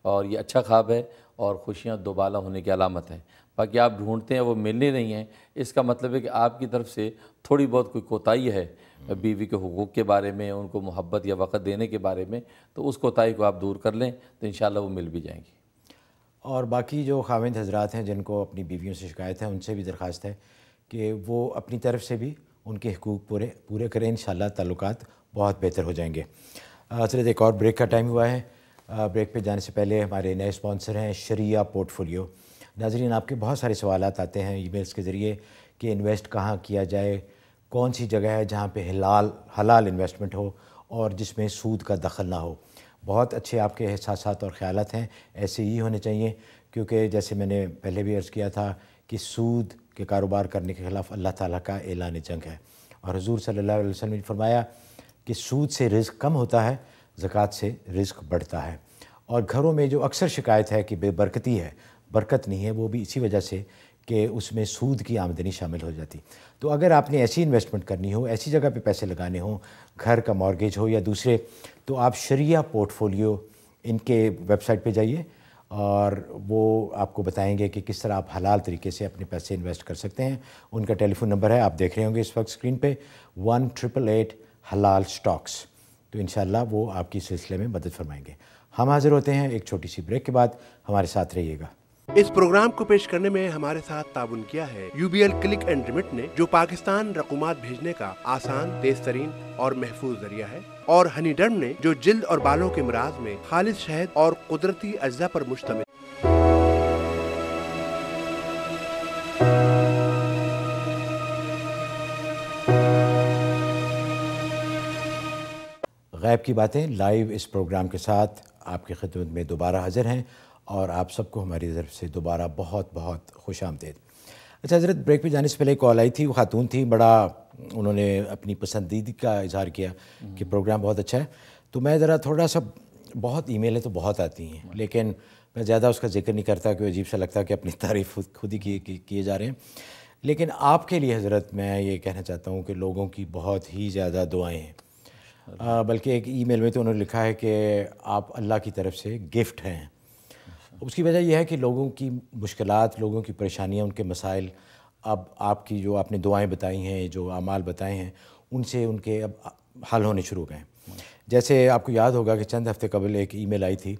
اور یہ اچھا خواب ہے اور خوشیاں دوبالا ہونے کی علامت ہے. باقی آپ ڈھونڈتے ہیں وہ ملنے نہیں ہیں, اس کا مطلب ہے کہ آپ کی طرف سے تھوڑی بہت کوئی کوتاہی ہے بیوی کے حقوق کے بارے میں, ان کو محبت یا وقت دینے کے بارے میں, تو اس کوتاہی کو آپ دور کر لیں تو انشاءاللہ وہ مل بھی جائیں گی. اور باقی جو خاوند حضرات ہیں جن کو اپنی بیویوں سے شکایت ہے ان سے بھی درخواست ہے کہ وہ اپنی طرف سے بھی ان کے حقوق پورے کریں. انشاءاللہ تعلقات بہت بہتر ہو جائیں گے. حضرت ایک اور بریک کا ٹائم ہوا ہے. بریک پہ جانے سے پہلے ہمارے نئے اسپانسر ہیں شریعہ پورٹ فولیو. ناظرین, آپ کے بہت سارے سوالات آتے ہیں ای میلز کے ذریعے کہ انویسٹ کہاں کیا جائے, کون سی جگہ ہے جہاں پہ حلال انویسٹمنٹ ہو اور جس میں سود کا دخل نہ ہو. بہت اچھے آپ کے احساسات اور خیالات ہیں, ایسے ہی ہونے چاہیے کیونکہ جیسے میں نے پہلے بھی عرض کیا تھا کہ سود کے کاروبار کرنے کے خلاف اللہ تعالیٰ کا اعلان جنگ ہے. اور حضور صلی اللہ علیہ وسلم نے فرمایا کہ سود سے رزق کم ہوتا ہے, زکوٰۃ سے رزق بڑھتا ہے. اور گھروں میں جو اکثر شکایت ہے کہ بے برکتی ہے, برکت نہیں ہے, وہ بھی اسی وجہ سے کہ اس میں سود کی آمدنی شامل ہو جاتی. تو اگر آپ نے ایسی انویسٹمنٹ کرنی ہو, ایسی جگہ پہ پیسے لگانے ہوں, گھر کا مارگیج ہو یا دوسرے, تو آپ شریعہ پورٹ فولیو ان کے ویب سائٹ پہ جائیے اور وہ آپ کو بتائیں گے کہ کس طرح آپ حلال طریقے سے اپنے پیسے انویسٹ کر سکتے ہیں. ان کا ٹیلی فون نمبر ہے, آپ دیکھ رہے ہوں گے اس وقت اسکرین پہ, 1888 حلال اسٹاکس. تو انشاءاللہ وہ آپ کی سلسلے میں مدد فرمائیں گے. ہم حاضر ہوتے ہیں ایک چھوٹی سی بریک کے بعد. ہمارے ساتھ رہیے گا. اس پروگرام کو پیش کرنے میں ہمارے ساتھ تعاون کیا ہے UBL کلک اینڈ ریمٹ نے, جو پاکستان رقومات بھیجنے کا آسان, تیز ترین اور محفوظ ذریعہ ہے, اور ہنی ڈرم نے, جو جلد اور بالوں کے امراض میں خالص شہد اور قدرتی اجزاء پر مشتمل. غیب کی باتیں لائیو اس پروگرام کے ساتھ آپ کی خدمت میں دوبارہ حاضر ہیں اور آپ سب کو ہماری طرف سے دوبارہ بہت بہت خوش آمدید. اچھا حضرت, بریک پہ جانے سے پہلے کال آئی تھی, وہ خاتون تھی, بڑا انہوں نے اپنی پسندیدگی کا اظہار کیا کہ پروگرام بہت اچھا ہے. تو میں ذرا تھوڑا سا, بہت ای میلیں تو بہت آتی ہیں لیکن میں زیادہ اس کا ذکر نہیں کرتا کہ عجیب سا لگتا کہ اپنی تعریف خود ہی کیے جا رہے ہیں. لیکن آپ کے لیے حضرت میں یہ کہنا چاہتا ہوں کہ لوگوں کی بہت ہی زیادہ دعائیں ہیں. بلکہ ایک ای میل میں تو انہوں نے لکھا ہے کہ آپ اللہ کی طرف سے گفٹ ہیں. اس کی وجہ یہ ہے کہ لوگوں کی مشکلات, لوگوں کی پریشانیاں, ان کے مسائل اب آپ کی جو آپ نے دعائیں بتائی ہیں, جو اعمال بتائے ہیں, ان سے ان کے اب حل ہونے شروع ہو گئے ہیں. جیسے آپ کو یاد ہوگا کہ چند ہفتے قبل ایک ای میل آئی تھی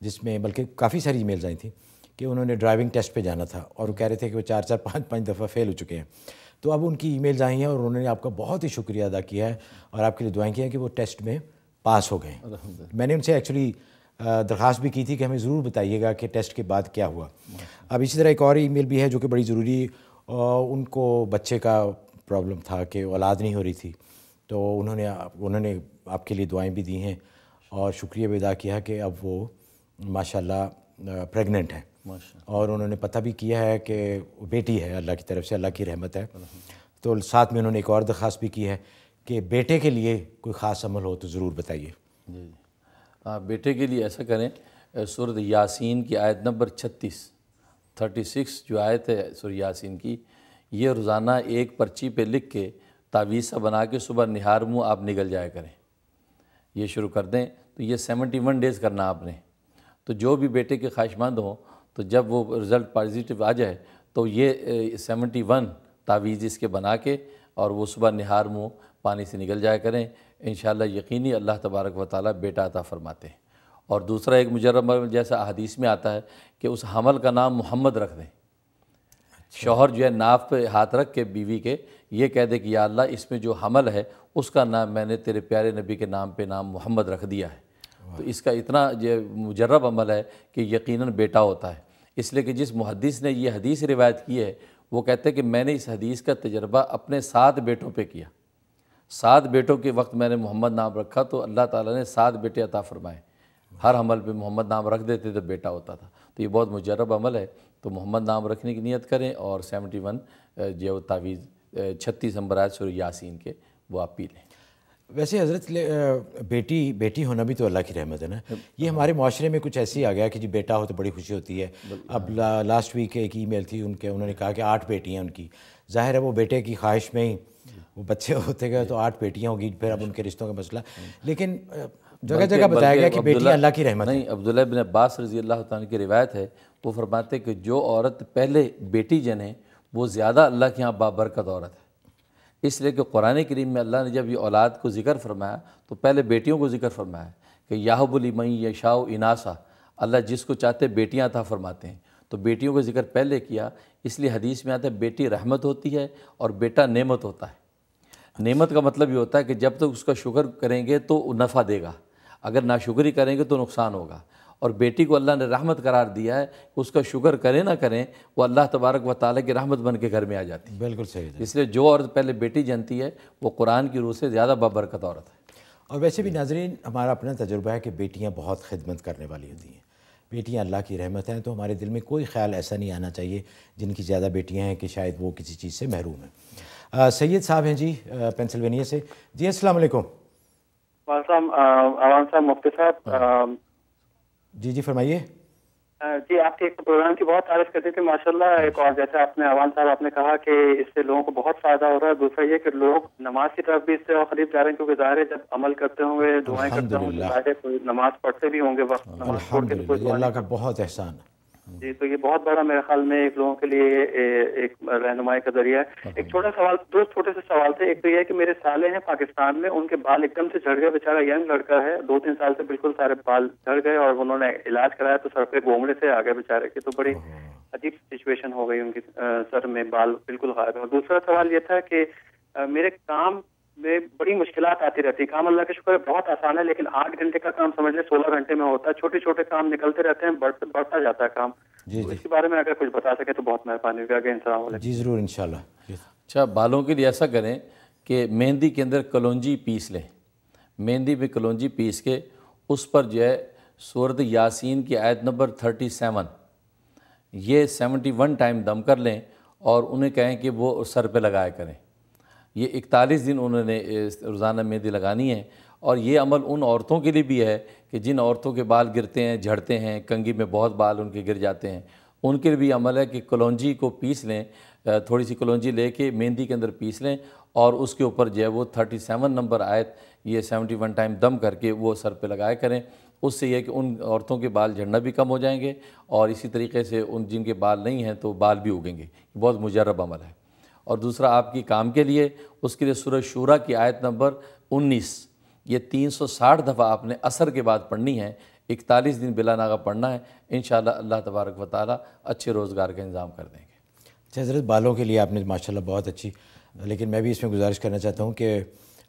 جس میں, بلکہ کافی ساری ای میلز آئی تھیں کہ انہوں نے ڈرائیونگ ٹیسٹ پہ جانا تھا اور وہ کہہ رہے تھے کہ وہ 4-5 دفعہ فیل ہو چکے ہیں. تو اب ان کی ای میلز آئی ہیں اور انہوں نے آپ کا بہت ہی شکریہ ادا کیا ہے اور آپ کے لیے دعائیں کی ہیں کہ وہ ٹیسٹ میں پاس ہو گئے. میں نے ان سے ایکچولی درخواست بھی کی تھی کہ ہمیں ضرور بتائیے گا کہ ٹیسٹ کے بعد کیا ہوا. اب اسی طرح ایک اور ای میل بھی ہے جو کہ بڑی ضروری، ان کو بچے کا پرابلم تھا کہ اولاد نہیں ہو رہی تھی، تو انہوں نے آپ کے لیے دعائیں بھی دی ہیں اور شکریہ بھی ادا کیا کہ اب وہ ماشاءاللہ پریگننٹ ہیں، اور انہوں نے پتہ بھی کیا ہے کہ بیٹی ہے، اللہ کی طرف سے، اللہ کی رحمت ہے. تو ساتھ میں انہوں نے ایک اور درخواست بھی کی ہے کہ بیٹے کے لیے کوئی خاص عمل ہو تو ضرور بتائیے. جی بیٹے کے لیے ایسا کریں، سورۃ یاسین کی آیت نمبر 36 جو آیت ہے سورۃ یاسین کی، یہ روزانہ ایک پرچی پہ لکھ کے تعویذ سا بنا کے صبح نہار منہ آپ نگل جایا کریں. یہ شروع کر دیں تو یہ 71 ڈیز کرنا آپ نے. تو جو بھی بیٹے کے خواہش مند ہوں تو جب وہ رزلٹ پازیٹیو آ جائے تو یہ 71 تعویذ اس کے بنا کے اور وہ صبح نہار منہ پانی سے نگل جایا کریں. انشاءاللہ یقینی اللہ تبارک و تعالیٰ بیٹا عطا فرماتے ہیں. اور دوسرا ایک مجرب جیسا حدیث میں آتا ہے کہ اس حمل کا نام محمد رکھ دیں. شوہر جو ہے ناف پہ ہاتھ رکھ کے بیوی کے یہ کہہ دے کہ یا اللہ اس میں جو حمل ہے اس کا نام میں نے تیرے پیارے نبی کے نام پہ نام محمد رکھ دیا ہے. تو اس کا اتنا جو مجرب عمل ہے کہ یقیناً بیٹا ہوتا ہے. اس لیے کہ جس محدث نے یہ حدیث روایت کی ہے وہ کہتے ہیں کہ میں نے اس حدیث کا تجربہ اپنے 7 بیٹوں پہ کیا. 7 بیٹوں کے وقت میں نے محمد نام رکھا تو اللہ تعالیٰ نے 7 بیٹے عطا فرمائے. ہر حمل پہ محمد نام رکھ دیتے تو بیٹا ہوتا تھا. تو یہ بہت مجرب عمل ہے. تو محمد نام رکھنے کی نیت کریں اور 71 جو تعویذ 36 نمبر آیت سورہ یاسین کے وہ آپ پی لیں. ویسے حضرت بیٹی ہونا بھی تو اللہ کی رحمت ہے نا. یہ ہمارے معاشرے میں کچھ ایسی آ گیا کہ جی بیٹا ہو تو بڑی خوشی ہوتی ہے. اب لاسٹ ویک ایک ای میل تھی انہوں نے کہا کہ 8 بیٹیاں ان کی. ظاہر ہے وہ بیٹے کی خواہش میں ہی وہ بچے ہوتے گئے تو 8 بیٹیاں ہوگی. پھر اب ان کے رشتوں کا مسئلہ، لیکن جگہ جگہ بتایا گیا کہ بیٹیاں اللہ کی رحمت ہے. نہیں، عبداللہ بن عباس رضی اللہ تعالیٰ کی روایت ہے، وہ فرماتے کہ جو عورت پہلے بیٹی جنے وہ زیادہ اللہ کے ہاں بابرکت عورت ہے. اس لیے کہ قرآن کریم میں اللہ نے جب یہ اولاد کو ذکر فرمایا تو پہلے بیٹیوں کو ذکر فرمایا کہ یہب لمن یشاء اناسا، اللہ جس کو چاہتے بیٹیاں عطا فرماتے ہیں. تو بیٹیوں کا ذکر پہلے کیا، اس لیے حدیث میں آتا ہے بیٹی رحمت ہوتی ہے اور بیٹا نعمت ہوتا ہے. نعمت کا مطلب یہ ہوتا ہے کہ جب تک اس کا شکر کریں گے تو نفع دے گا، اگر ناشکری کریں گے تو نقصان ہوگا. اور بیٹی کو اللہ نے رحمت قرار دیا ہے کہ اس کا شکر کریں نہ کریں وہ اللہ تبارک و تعالیٰ کی رحمت بن کے گھر میں آ جاتی ہے. بالکل صحیح ہے. اس لیے جو عورت پہلے بیٹی جنتی ہے وہ قرآن کی روح سے زیادہ بابرکت عورت ہے. اور ویسے بھی ناظرین ہمارا اپنا تجربہ ہے کہ بیٹیاں بہت خدمت کرنے والی ہوتی ہیں. بیٹیاں اللہ کی رحمت ہیں. تو ہمارے دل میں کوئی خیال ایسا نہیں آنا چاہیے جن کی زیادہ بیٹیاں ہیں کہ شاید وہ کسی چیز سے محروم ہیں. سید صاحب ہیں جی پینسلوینیا سے. جی السلام علیکم. عوان صاحب، مفتی صاحب. جی فرمائیے. جی آپ کے ایک پروگرام کی بہت تعریف کرتے تھے ماشاءاللہ. ایک اور جیسے آپ نے عوان صاحب آپ نے کہا کہ اس سے لوگوں کو بہت فائدہ ہو رہا ہے. دوسرا یہ کہ لوگ نماز کی طرف بھی اس سے قریب جا رہے ہیں کیونکہ ظاہر ہے جب عمل کرتے ہوں گے دعائیں کرتے ہوں گے تو نماز پڑھتے بھی ہوں گے وقت نماز چھوڑ کے. الحمدللہ اللہ کا بہت احسان ہے. جی تو یہ بہت بڑا میرے خیال میں ایک لوگوں کے لیے ایک رہنمائی کا ذریعہ ہے. ایک چھوٹا سوال، 2 چھوٹے سے سوال تھے. ایک تو یہ ہے کہ میرے سالے ہیں پاکستان میں، ان کے بال ایک دم سے جھڑ گئے. بیچارہ ینگ لڑکا ہے، 2-3 سال سے بالکل سارے بال جھڑ گئے اور انہوں نے علاج کرایا تو سر پہ گھومڑے سے آ گئے بیچارے کے. تو بڑی عجیب سچویشن ہو گئی ان کی، سر میں بال بالکل غائب ہے. اور دوسرا سوال یہ تھا کہ میرے کام میں بڑی مشکلات آتی رہتی. کام اللہ کا شکر ہے بہت آسان ہے، لیکن 8 گھنٹے کا کام سمجھ لیں 16 گھنٹے میں ہوتا ہے. چھوٹے چھوٹے کام نکلتے رہتے ہیں، بڑھتا جاتا ہے کام. اس کے بارے میں اگر کچھ بتا سکے تو بہت مہربانی ہوگی. السلام علیکم. جی ضرور انشاءاللہ. اچھا، بالوں کے لیے ایسا کریں کہ مہندی کے اندر کلونجی پیس لیں. مہندی میں کلونجی پیس کے اس پر جو ہے سورۃ یاسین کی آیت نمبر 37 یہ 71 ٹائم دم کر لیں اور انہیں کہیں کہ وہ سر پہ لگایا کریں. یہ 41 دن انہوں نے روزانہ مہندی لگانی ہے. اور یہ عمل ان عورتوں کے لیے بھی ہے کہ جن عورتوں کے بال گرتے ہیں، جھڑتے ہیں، کنگھی میں بہت بال ان کے گر جاتے ہیں، ان کے لیے بھی عمل ہے کہ کلونجی کو پیس لیں. تھوڑی سی کلونجی لے کے مہندی کے اندر پیس لیں اور اس کے اوپر جو ہے وہ 37 نمبر آیت یہ 71 ٹائم دم کر کے وہ سر پہ لگایا کریں. اس سے یہ کہ ان عورتوں کے بال جھڑنا بھی کم ہو جائیں گے اور اسی طریقے سے ان جن کے بال نہیں ہیں تو بال بھی اگیں گے. بہت مجرب عمل ہے. اور دوسرا آپ کی کام کے لیے اس کے لیے سورہ شورا کی آیت نمبر 19 یہ 360 دفعہ آپ نے عصر کے بعد پڑھنی ہے. 41 دن بلا ناغہ پڑھنا ہے. انشاءاللہ اللہ تبارک و تعالیٰ اچھے روزگار کا انتظام کر دیں گے. حضرت بالوں کے لیے آپ نے ماشاءاللہ بہت اچھی لیکن میں بھی اس میں گزارش کرنا چاہتا ہوں کہ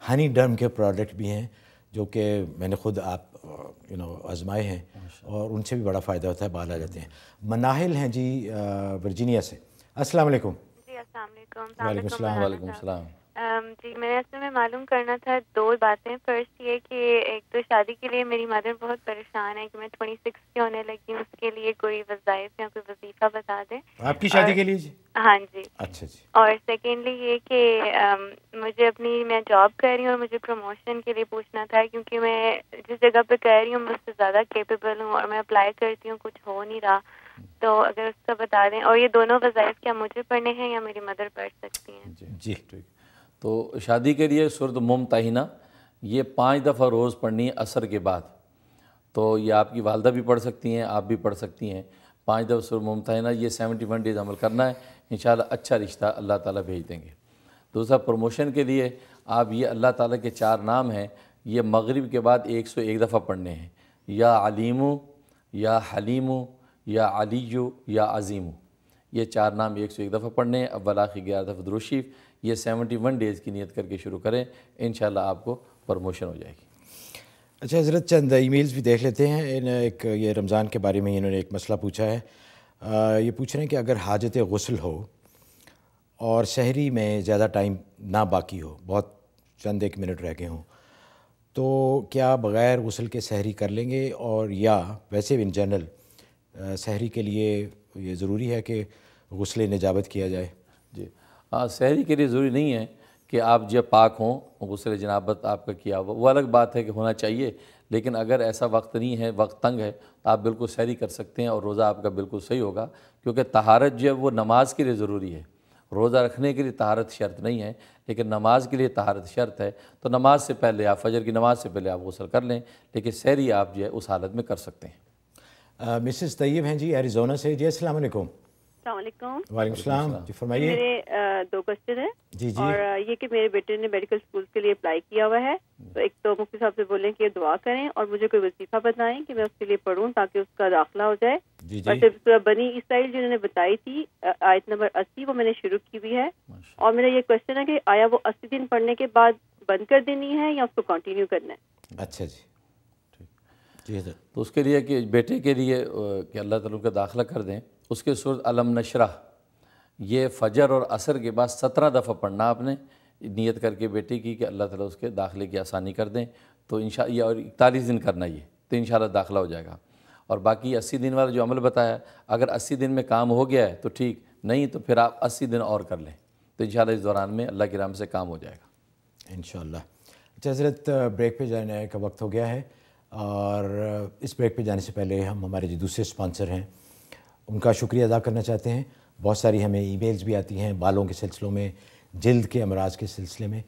ہنی ڈرم کے پروڈکٹ بھی ہیں جو کہ میں نے خود آزمائے ہیں اور ان سے بھی بڑا فائدہ ہوتا ہے، بال آ جاتے ہیں۔ مناہل ہیں جی ورجینیا سے، السلام علیکم۔ جی السلام علیکم۔ وعلیکم السلام۔ وعلیکم السلام۔ جی میں نے اصل میں معلوم کرنا تھا 2 باتیں۔ فرسٹ یہ کہ ایک تو شادی کے لیے میری مدر بہت پریشان ہے کہ میں 26 کی ہونے لگی ہوں، اس کے لیے کوئی وظائف یا کوئی وظیفہ بتا دیں۔ آپ کی شادی کے لیے جی؟ ہاں جی۔ اچھا جی۔ اور سیکنڈلی یہ کہ مجھے میں جاب کر رہی ہوں اور مجھے پروموشن کے لیے پوچھنا تھا، کیونکہ میں جس جگہ پہ کر رہی ہوں میں اس سے زیادہ کیپیبل ہوں اور میں اپلائی کرتی ہوں، کچھ ہو نہیں رہا، تو اگر اس کا بتا دیں۔ اور یہ دونوں وظائف کیا مجھے پڑھنے ہیں یا میری مدر پڑھ سکتی ہیں؟ جی ٹھیک۔ تو شادی کے لیے سورۃ ممتحنہ یہ 5 دفعہ روز پڑھنی ہے عصر کے بعد، تو یہ آپ کی والدہ بھی پڑھ سکتی ہیں، آپ بھی پڑھ سکتی ہیں 5 دفعہ سورۃ ممتحنہ، یہ 71 ڈیز عمل کرنا ہے، انشاءاللہ اچھا رشتہ اللہ تعالیٰ بھیج دیں گے۔ دوسرا پروموشن کے لیے آپ یہ اللہ تعالیٰ کے 4 نام ہیں، یہ مغرب کے بعد 101 دفعہ پڑھنے ہیں، یا علیمو، یا حلیمو، یا علیو، یا عظیمو، یہ 4 نام 101 دفعہ پڑھنے ہیں، اول آخر 11 دفعہ درود شریف، یہ 71 ڈیز کی نیت کر کے شروع کریں، انشاءاللہ آپ کو پروموشن ہو جائے گی۔ اچھا حضرت، چند ای میلز بھی دیکھ لیتے ہیں۔ ایک یہ رمضان کے بارے میں انہوں نے ایک مسئلہ پوچھا ہے، یہ پوچھ رہے ہیں کہ اگر حاجت غسل ہو اور سحری میں زیادہ ٹائم نہ باقی ہو، بہت چند 1 منٹ رہ گئے ہوں، تو کیا بغیر غسل کے سحری کر لیں گے، اور یا ویسے ان جنرل سحری کے لیے یہ ضروری ہے کہ غسل نجابت کیا جائے؟ جی سحری کے لیے ضروری نہیں ہے کہ آپ جب پاک ہوں، غسل جنابت آپ کا کیا ہوا، وہ الگ بات ہے کہ ہونا چاہیے، لیکن اگر ایسا وقت نہیں ہے، وقت تنگ ہے، تو آپ بالکل سحری کر سکتے ہیں اور روزہ آپ کا بالکل صحیح ہوگا، کیونکہ طہارت جو ہے وہ نماز کے لیے ضروری ہے۔ روزہ رکھنے کے لیے طہارت شرط نہیں ہے، لیکن نماز کے لیے طہارت شرط ہے، تو نماز سے پہلے آپ فجر کی نماز سے پہلے آپ غسل کر لیں، لیکن سحری آپ جو ہے اس حالت میں کر سکتے ہیں۔ مسز طیب ہیں جی ایریزونا سے، جی السلام علیکم۔ السلام علیکم۔ وعلیکم السلام، جی فرمائیے۔ میرے 2 کوسچن ہیں، جی جی۔ اور یہ کہ میرے بیٹے نے میڈیکل اسکول کے لیے اپلائی کیا ہوا ہے، تو ایک تو مفتی صاحب سے بولیں کہ دعا کریں، اور مجھے کوئی وظیفہ بتائیں کہ میں اس کے لیے پڑھوں تاکہ اس کا داخلہ ہو جائے۔ جی جی۔ اور پھر بنی اسرائیل جو انہوں نے بتائی تھی آیت نمبر 80، وہ میں نے شروع کی ہوئی ہے، اور میرا یہ کوسچن ہے کہ آیا وہ 80 دن پڑھنے کے بعد بند کر دینی ہے یا اس کو کنٹینیو کرنا ہے؟ اچھا جی جی حضرت۔ تو اس کے لیے کہ بیٹے کے لیے کہ اللہ تعالیٰ کا داخلہ کر دیں، اس کے سورۃ علم نشرح یہ فجر اور عصر کے بعد 17 دفعہ پڑھنا آپ نے، نیت کر کے بیٹے کی کہ اللہ تعالیٰ اس کے داخلے کی آسانی کر دیں، تو انشاءاللہ اور 41 دن کرنا یہ، تو انشاءاللہ داخلہ ہو جائے گا۔ اور باقی 80 دن والا جو عمل بتایا، اگر 80 دن میں کام ہو گیا ہے تو ٹھیک، نہیں تو پھر آپ 80 دن اور کر لیں، تو انشاءاللہ اس دوران میں اللہ کی رحمت سے کام ہو جائے گا انشاءاللہ۔ اچھا حضرت، بریک پہ جانے کا وقت ہو گیا ہے، اور اس بریک پہ جانے سے پہلے ہم ہمارے جو دوسرے سپانسر ہیں ان کا شکریہ ادا کرنا چاہتے ہیں۔ بہت ساری ہمیں ای میلز بھی آتی ہیں بالوں کے سلسلوں میں، جلد کے امراض کے سلسلے میں،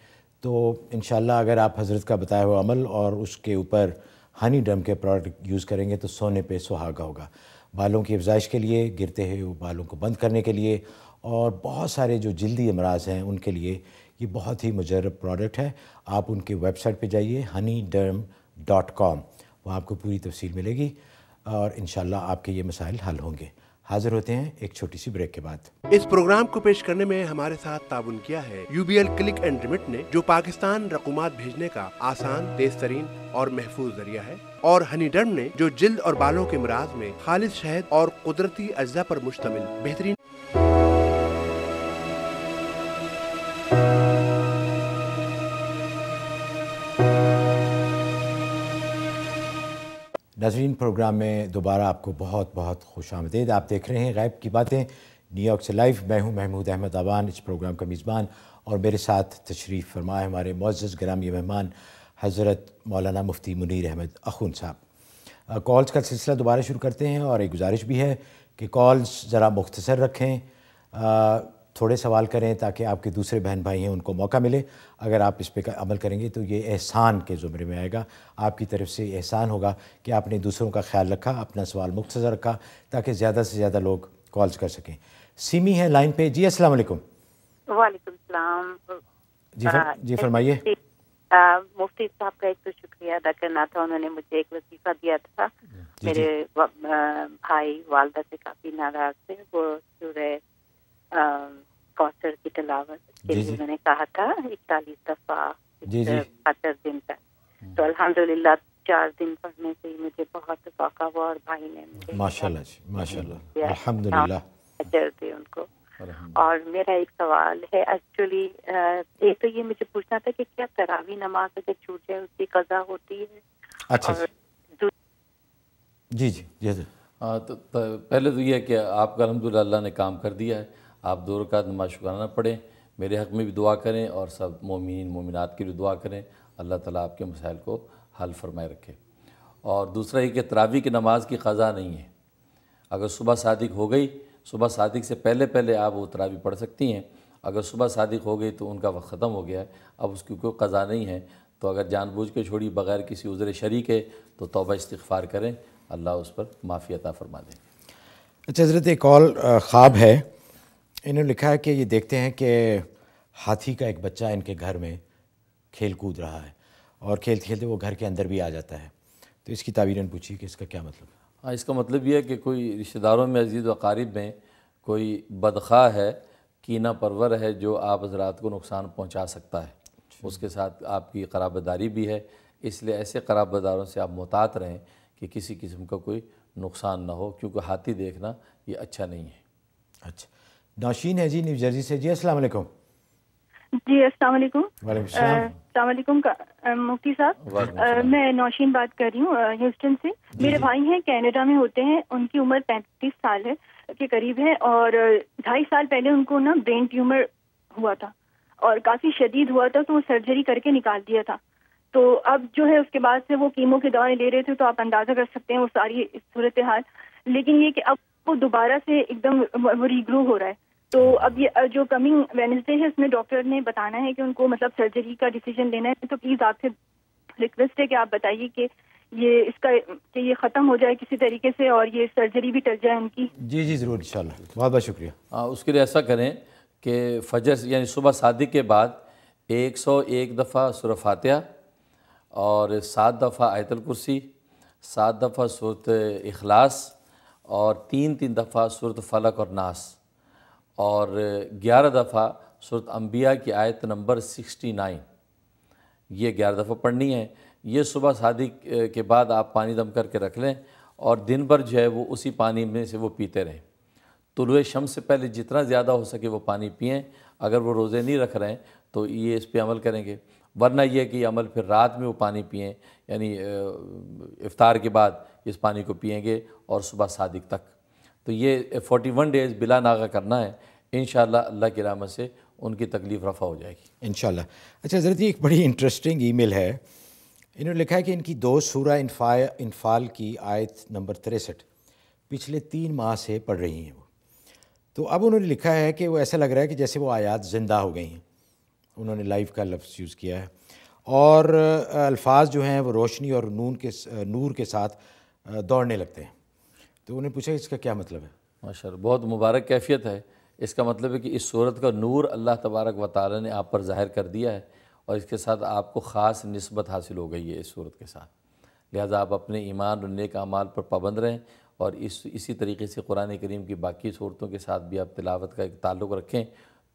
تو انشاءاللہ اگر آپ حضرت کا بتایا ہوا عمل اور اس کے اوپر ہنی ڈرم کے پروڈکٹ یوز کریں گے تو سونے پہ سہاگا ہوگا، بالوں کی افزائش کے لیے، گرتے ہوئے بالوں کو بند کرنے کے لیے، اور بہت سارے جو جلدی امراض ہیں ان کے لیے یہ بہت ہی مجرب پروڈکٹ ہے۔ آپ ان کی ویب سائٹ پہ جائیے honeyderm.com، وہاں آپ کو پوری تفصیل ملے گی، اور انشاءاللہ آپ کے یہ مسائل حل ہوں گے۔ حاضر ہوتے ہیں ایک چھوٹی سی بریک کے بعد۔ اس پروگرام کو پیش کرنے میں ہمارے ساتھ تعاون کیا ہے UBL کلک اینڈ ریمٹ نے، جو پاکستان رقومات بھیجنے کا آسان، تیز ترین اور محفوظ ذریعہ ہے، اور ہنی ڈرم نے، جو جلد اور بالوں کے امراض میں خالص شہد اور قدرتی اجزاء پر مشتمل بہترین ناظرین، پروگرام میں دوبارہ آپ کو بہت بہت خوش آمدید۔ آپ دیکھ رہے ہیں غیب کی باتیں نیو یارک سے لائیو۔ میں ہوں محمود احمد آوان، اس پروگرام کا میزبان، اور میرے ساتھ تشریف فرما ہے ہمارے معزز گرامی مہمان حضرت مولانا مفتی منیر احمد اخون صاحب۔ کالز کا سلسلہ دوبارہ شروع کرتے ہیں، اور ایک گزارش بھی ہے کہ کالز ذرا مختصر رکھیں، تھوڑے سوال کریں تاکہ آپ کے دوسرے بہن بھائی ہیں ان کو موقع ملے۔ اگر آپ اس پہ عمل کریں گے تو یہ احسان کے زمرے میں آئے گا، آپ کی طرف سے احسان ہوگا کہ آپ نے دوسروں کا خیال رکھا، اپنا سوال مختصر رکھا، تاکہ زیادہ سے زیادہ لوگ کالز کر سکیں۔ سیمی ہے لائن پہ، جی السلام علیکم۔ وعلیکم السلام۔ جی فرمائیے۔ مفتی صاحب کا ایک تو شکریہ ادا کرنا تھا، انہوں نے مجھے ایک وظیفہ دیا تھا، میرے بھائی والدہ سے کافی ناراض تھے، وہ سورہ کوثر کی تلاوت کے لیے میں نے کہا تھا 41 دفعہ 70 دن تک. تو الحمدللہ 4 دن پڑھنے سے ہی مجھے بہت فائدہ ہوا اور بھائی نے مجھے ماشاءاللہ جی ماشاءاللہ الحمدللہ اجر دے ان کو. اور میرا ایک سوال ہے ایکچولی ایک تو یہ مجھے پوچھنا تھا کہ کیا تراویح نماز اگر چھوٹ جائے اس کی قضا ہوتی ہے؟ اچھا جی جی جی تو پہلے تو یہ ہے کہ آپ کا الحمدللہ اللہ نے کام کر دیا ہے. آپ 2 رکعت نماز شکرانہ پڑھیں, میرے حق میں بھی دعا کریں اور سب مومنین مومنات کی بھی دعا کریں. اللہ تعالیٰ آپ کے مسائل کو حل فرمائے رکھے. اور دوسرا یہ کہ تراویح کی نماز کی قضا نہیں ہے. اگر صبح صادق ہو گئی, صبح صادق سے پہلے آپ وہ تراویح پڑھ سکتی ہیں. اگر صبح صادق ہو گئی تو ان کا وقت ختم ہو گیا ہے, اب اس کی کوئی قضا نہیں ہے. تو اگر جان بوجھ کے چھوڑی بغیر کسی عذر شرعی کے تو توبہ استغفار کریں, اللہ اس پر معافی عطا فرما دیں. اچھا حضرت ایک اور خواب ہے, انہوں نے لکھا ہے کہ یہ دیکھتے ہیں کہ ہاتھی کا ایک بچہ ان کے گھر میں کھیل کود رہا ہے اور کھیلتے کھیلتے وہ گھر کے اندر بھی آ جاتا ہے. تو اس کی تعبیر نے پوچھی کہ اس کا کیا مطلب ہے؟ ہاں, اس کا مطلب یہ ہے کہ کوئی رشتہ داروں میں عزیز و اقارب میں کوئی بدخواہ ہے, کینہ پرور ہے جو آپ حضرات کو نقصان پہنچا سکتا ہے. اس کے ساتھ آپ کی قرابت داری بھی ہے, اس لیے ایسے قرابت داروں سے آپ محتاط رہیں کہ کسی قسم کا کوئی نقصان نہ ہو, کیونکہ ہاتھی دیکھنا یہ اچھا نہیں ہے. اچھا, نوشین ہے جی نیو جرسی سے. جی السلام علیکم. جی السلام علیکم. وعلیکم السلام. السلام علیکم مفتی صاحب, میں نوشین بات کر رہی ہوں ہیوسٹن سے. میرے بھائی ہیں کینیڈا میں ہوتے ہیں, ان کی عمر 35 سال ہے کے قریب ہے, اور 2.5 سال پہلے ان کو نا برین ٹیومر ہوا تھا اور کافی شدید ہوا تھا, تو وہ سرجری کر کے نکال دیا تھا. تو اب جو ہے اس کے بعد سے وہ کیمو کی دوائیں لے رہے تھے, تو آپ اندازہ کر سکتے ہیں وہ ساری صورتحال. لیکن یہ کہ اب وہ دوبارہ سے ایک دم وہ ریگرو ہو رہا ہے. تو اب یہ جو کمنگ وینسڈے ہے اس میں ڈاکٹر نے بتانا ہے کہ ان کو مطلب سرجری کا ڈیسیجن لینا ہے. تو پلیز آپ سے ریکویسٹ ہے کہ آپ بتائیے کہ یہ اس کا کہ یہ ختم ہو جائے کسی طریقے سے اور یہ سرجری بھی ٹل جائے ان کی. جی جی ضرور انشاءاللہ, بہت بہت شکریہ. اس کے لیے ایسا کریں کہ فجر یعنی صبح صادق کے بعد 101 دفعہ سورہ فاتحہ اور 7 دفعہ آیت الکرسی, 7 دفعہ سورۃ اخلاص اور 3 دفعہ سورۃ فلق اور ناس اور 11 دفعہ سورۃ انبیاء کی آیت نمبر 69, یہ 11 دفعہ پڑھنی ہے. یہ صبح صادق کے بعد آپ پانی دم کر کے رکھ لیں اور دن بھر جو ہے وہ اسی پانی میں سے وہ پیتے رہیں. طلوع شمس سے پہلے جتنا زیادہ ہو سکے وہ پانی پئیں. اگر وہ روزے نہیں رکھ رہے ہیں تو یہ اس پہ عمل کریں گے, ورنہ یہ کہ یہ عمل پھر رات میں وہ پانی پئیں, یعنی افطار کے بعد اس پانی کو پئیں گے اور صبح صادق تک. تو یہ 41 ڈیز بلا ناغہ کرنا ہے. انشاءاللہ اللہ کی رحمت سے ان کی تکلیف رفع ہو جائے گی انشاءاللہ. اچھا حضرت ایک بڑی انٹرسٹنگ ای میل ہے, انہوں نے لکھا ہے کہ ان کی 2 سورہ انفال کی آیت نمبر 63 پچھلے 3 ماہ سے پڑھ رہی ہیں وہ. تو اب انہوں نے لکھا ہے کہ وہ ایسا لگ رہا ہے کہ جیسے وہ آیات زندہ ہو گئی ہیں. انہوں نے لائف کا لفظ یوز کیا ہے اور الفاظ جو ہیں وہ روشنی اور نور کے ساتھ دوڑنے لگتے ہیں. تو انہوں نے پوچھا اس کا کیا مطلب ہے؟ ماشاءاللہ, بہت مبارک کیفیت ہے. اس کا مطلب ہے کہ اس صورت کا نور اللہ تبارک و تعالی نے آپ پر ظاہر کر دیا ہے اور اس کے ساتھ آپ کو خاص نسبت حاصل ہو گئی ہے اس صورت کے ساتھ. لہذا آپ اپنے ایمان اور نیک اعمال پر پابند رہیں اور اسی طریقے سے قرآن کریم کی باقی صورتوں کے ساتھ بھی آپ تلاوت کا ایک تعلق رکھیں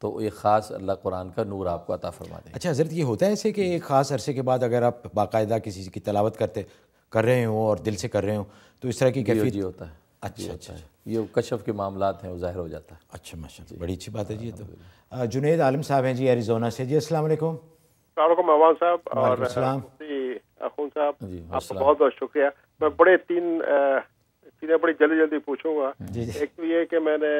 تو ایک خاص اللہ قرآن کا نور آپ کو عطا فرما دیں. اچھا حضرت, یہ ہوتا ہے ایسے کہ ایک خاص عرصے کے بعد اگر آپ باقاعدہ کسی کی تلاوت کر رہے ہوں اور دل سے کر رہے ہوں تو اس طرح کی کیفیت جی ہوتا ہے. اچھا اچھا, یہ کشف کے معاملات ہیں وہ ظاہر ہو جاتا ہے. اچھا ماشاءاللہ, بڑی اچھی بات ہے جی. تو جنید عالم صاحب ہیں جی ایریزونا سے. جی السلام علیکم. السلام علیکم عوام صاحب اور السلام اخون صاحب, آپ کا بہت بہت شکریہ. میں بڑے تین چیزیں بڑی جلدی پوچھوں گا. ایک تو یہ کہ میں نے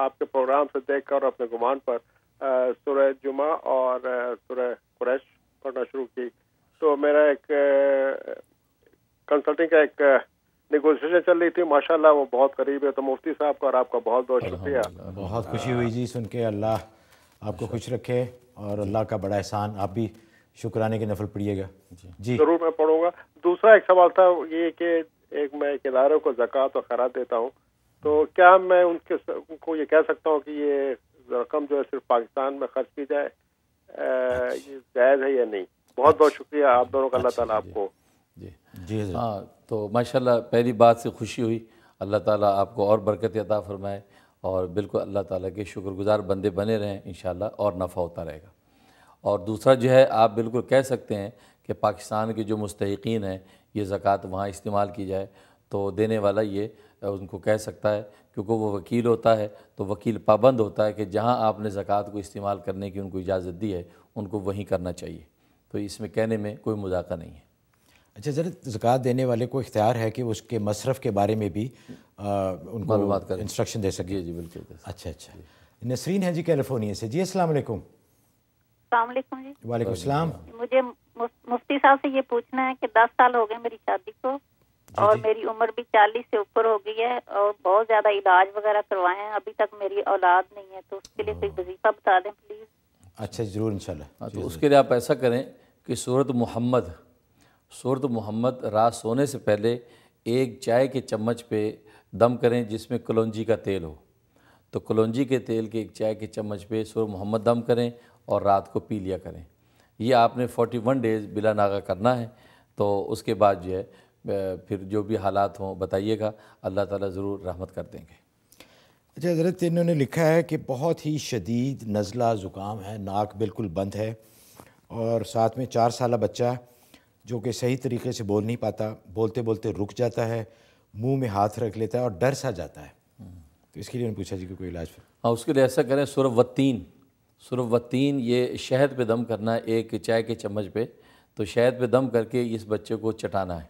آپ کے پروگرام سے دیکھ کر اپنے گمان پر سورہ جمعہ اور سورہ قریش پڑھنا شروع کی. تو میرا ایک کنسلٹنگ کا ایک نیگوشیشن چل رہی تھی, ماشاءاللہ وہ بہت قریب ہے. تو مفتی صاحب کا اور آپ کا بہت بہت شکریہ. بہت خوشی ہوئی جی سن کے. اللہ آپ کو خوش رکھے اور اللہ کا بڑا احسان. آپ بھی شکرانے کے نفل پڑھیے گا. جی ضرور میں پڑھوں گا. دوسرا ایک سوال تھا یہ کہ میں ایک ادارے کو زکوٰۃ اور خیرات دیتا ہوں, تو کیا میں ان کو یہ کہہ سکتا ہوں کہ یہ رقم جو ہے صرف پاکستان میں خرچ کی جائے, یہ جائز ہے یا نہیں؟ بہت بہت شکریہ آپ دونوں کا. اللہ تعالیٰ آپ کو جی ہاں. تو ماشاءاللہ پہلی بات سے خوشی ہوئی, اللہ تعالیٰ آپ کو اور برکت عطا فرمائے اور بالکل اللہ تعالیٰ کے شکر گزار بندے بنے رہیں انشاءاللہ، اور نفع ہوتا رہے گا۔ اور دوسرا جو ہے، آپ بالکل کہہ سکتے ہیں کہ پاکستان کے جو مستحقین ہیں یہ زکوٰۃ وہاں استعمال کی جائے، تو دینے والا یہ ان کو کہہ سکتا ہے، کیونکہ وہ وکیل ہوتا ہے تو وکیل پابند ہوتا ہے کہ جہاں آپ نے زکوٰۃ کو استعمال کرنے کی ان کو اجازت دی ہے ان کو وہیں کرنا چاہیے، تو اس میں کہنے میں کوئی مذاکرہ نہیں ہے۔ اچھا ذرا زکوٰۃ دینے والے کو اختیار ہے کہ اس کے مصرف کے بارے میں بھی ان کو معلومات کریں، انسٹرکشن دے سکے؟ جی بالکل۔ اچھا نسرین ہے جی کیلیفورنیا سے، جی السلام علیکم۔ السلام علیکم جی۔ وعلیکم السلام۔ مجھے مفتی صاحب سے یہ پوچھنا ہے کہ 10 سال ہو گئے میری شادی کو، اور میری عمر بھی 40 سے اوپر ہو گئی ہے، اور بہت زیادہ علاج وغیرہ کروائے ہیں، ابھی تک میری اولاد نہیں ہے، تو اس کے لیے کوئی وظیفہ بتا دیں پلیز۔ اچھا ضرور انشاءاللہ۔ تو اس کے لیے آپ ایسا کریں کہ سورۃ محمد رات سونے سے پہلے ایک چائے کے چمچ پہ دم کریں جس میں کلونجی کا تیل ہو، تو کلونجی کے تیل کے ایک چائے کے چمچ پہ سورۃ محمد دم کریں اور رات کو پی لیا کریں۔ یہ آپ نے 41 ڈیز بلا ناغہ کرنا ہے، تو اس کے بعد جو ہے پھر جو بھی حالات ہوں بتائیے گا، اللہ تعالیٰ ضرور رحمت کر دیں گے۔ اچھا حضرت انہوں نے لکھا ہے کہ بہت ہی شدید نزلہ زکام ہے، ناک بالکل بند ہے، اور ساتھ میں 4 سالہ بچہ جو کہ صحیح طریقے سے بول نہیں پاتا، بولتے بولتے رک جاتا ہے، منہ میں ہاتھ رکھ لیتا ہے اور ڈر سا جاتا ہے، تو اس کے لیے انہوں نے پوچھا جی کہ کوئی علاج؟ ہاں اس کے لیے ایسا کریں، سورۃ والتین یہ شہد پہ دم کرنا ہے ایک چائے کے چمچ پہ، تو شہد پہ دم کر کے اس بچے کو چٹانا ہے،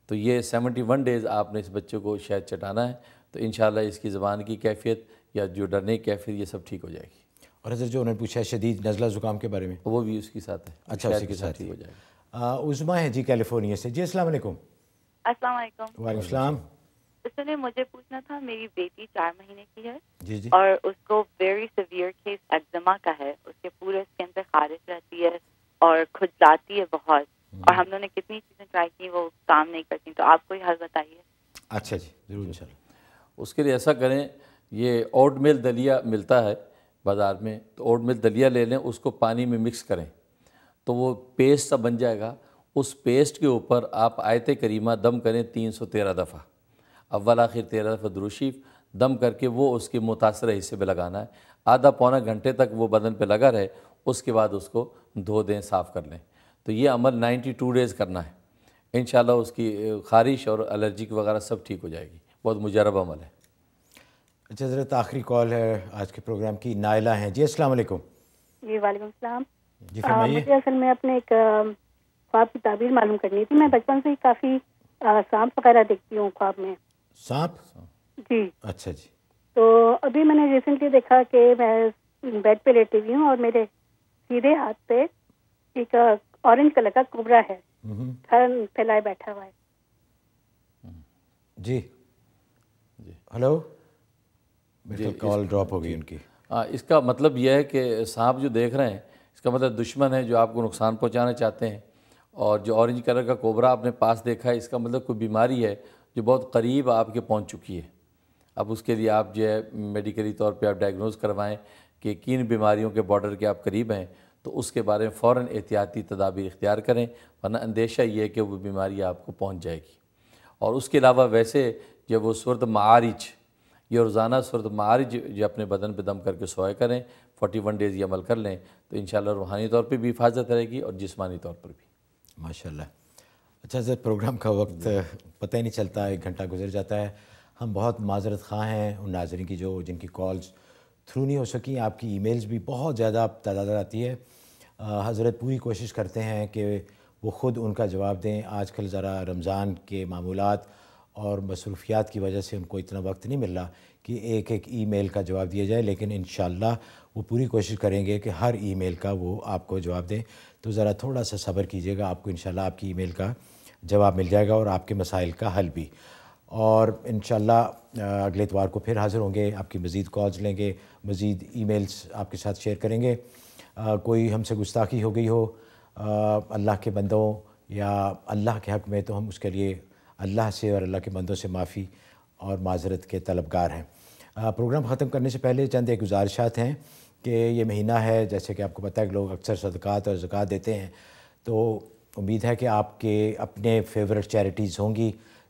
تو یہ 71 ڈیز آپ نے اس بچے کو شہد چٹانا ہے، تو انشاءاللہ اس کی زبان کی کیفیت یا جو ڈرنے کی کیفیت یہ سب ٹھیک ہو جائے گی۔ اور حضرت جو انہوں نے پوچھا ہے شدید نزلہ زکام کے بارے میں، وہ بھی اس کے ساتھ ہے۔ اچھا اس کے ساتھ ٹھیک ہو جائے گا۔ عظمیٰ ہے جی کیلیفورنیا سے، جی السلام علیکم۔ السلام علیکم۔ وعلیکم السلام۔ اس نے مجھے پوچھنا تھا، میری بیٹی 4 مہینے کی ہے جی اور اس کو ویری سیویئر کیس ایگزیما کا ہے، اس کے پورے اسکن پہ خارش رہتی ہے اور کھجلاتی ہے بہت، اور ہم لوگوں نے کتنی چیزیں ٹرائی کی وہ کام نہیں کرتی، تو آپ کوئی حل بتائیے۔ اچھا جی ضرور انشاءاللہ۔ اس کے لیے ایسا کریں، یہ اوٹ میل دلیا ملتا ہے بازار میں، تو اوٹ میل دلیا لے لیں، اس کو پانی میں مکس کریں تو وہ پیسٹ سا بن جائے گا، اس پیسٹ کے اوپر آپ آیت کریمہ دم کریں 313 دفعہ، اول آخر 13 دفعہ درود شریف دم کر کے وہ اس کے متاثرہ حصے پہ لگانا ہے، آدھا پونا گھنٹے تک وہ بدن پہ لگا رہے، اس کے بعد اس کو دھو دیں، صاف کر لیں، تو یہ عمل 92 ڈیز کرنا ہے، انشاءاللہ اس کی خارش اور الرجی وغیرہ سب ٹھیک ہو جائے گی، بہت مجرب عمل ہے۔ اچھا حضرت آخری کال ہے آج کے پروگرام کی، نائلہ ہیں جی السلام علیکم۔ جی وعلیکم السلام۔ جی فرمائیے۔ مجھے اصل میں اپنے ایک خواب کی تعبیر معلوم کرنی تھی، میں بچپن سے ہی کافی سانپ وغیرہ دیکھتی ہوں خواب میں۔ سانپ؟ جی اچھا جی۔ تو ابھی میں نے ریسنٹلی دیکھا کہ میں بیڈ پہ لیٹی ہوئی ہوں اور میرے سیدھے ہاتھ پہ ایک اورنج کلر کا کوبرا ہے، تھن پھیلائے بیٹھا ہوا ہے۔ جی ہلو، میری کال ڈراپ ہو گئی ان کی۔ اس کا مطلب یہ ہے کہ سانپ جو دیکھ رہے ہیں اس کا مطلب دشمن ہے جو آپ کو نقصان پہنچانا چاہتے ہیں، اور جو اورنج کلر کا کوبرا آپ نے پاس دیکھا ہے اس کا مطلب کوئی بیماری ہے جو بہت قریب آپ کے پہنچ چکی ہے۔ اب اس کے لیے آپ جو ہے میڈیکلی طور پہ آپ ڈائگنوز کروائیں کہ کن بیماریوں کے بارڈر کے آپ قریب ہیں، تو اس کے بارے میں فوراً احتیاطی تدابیر اختیار کریں، ورنہ اندیشہ یہ ہے کہ وہ بیماری آپ کو پہنچ جائے گی۔ اور اس کے علاوہ ویسے جب وہ سورۃ معارج، یہ روزانہ سورۃ معارج جو اپنے بدن پہ دم کر کے سوئے کریں، 41 ڈیز یہ عمل کر لیں تو انشاءاللہ روحانی طور پہ بھی حفاظت رہے گی اور جسمانی طور پر بھی۔ ماشاءاللہ۔ اچھا حضرت پروگرام کا وقت پتہ ہی نہیں چلتا، 1 گھنٹہ گزر جاتا ہے۔ ہم بہت معذرت خواہ ہیں ان ناظرین کی جن کی کالز تھرو نہیں ہو سکیں، آپ کی ای میلز بھی بہت زیادہ تعداد آتی ہے۔ حضرت پوری کوشش کرتے ہیں کہ وہ خود ان کا جواب دیں، آج کل ذرا رمضان کے معمولات اور مصروفیات کی وجہ سے ان کو اتنا وقت نہیں مل رہا کہ ایک ای میل کا جواب دیا جائے، لیکن انشاءاللہ وہ پوری کوشش کریں گے کہ ہر ای میل کا وہ آپ کو جواب دیں، تو ذرا تھوڑا سا صبر کیجیے گا، آپ کو انشاءاللہ آپ کی ای میل کا جواب مل جائے گا اور آپ کے مسائل کا حل بھی۔ اور انشاءاللہ اگلے اتوار کو پھر حاضر ہوں گے، آپ کی مزید کالز لیں گے، مزید ای میلز آپ کے ساتھ شیئر کریں گے۔ کوئی ہم سے گستاخی ہو گئی ہو اللہ کے بندوں یا اللہ کے حق میں، تو ہم اس کے لیے اللہ سے اور اللہ کے بندوں سے معافی اور معذرت کے طلبگار ہیں۔ پروگرام ختم کرنے سے پہلے چند ایک گزارشات ہیں کہ یہ مہینہ ہے، جیسے کہ آپ کو پتہ ہے کہ لوگ اکثر صدقات اور زکوٰۃ دیتے ہیں، تو امید ہے کہ آپ کے اپنے فیورٹ چیریٹیز ہوں گی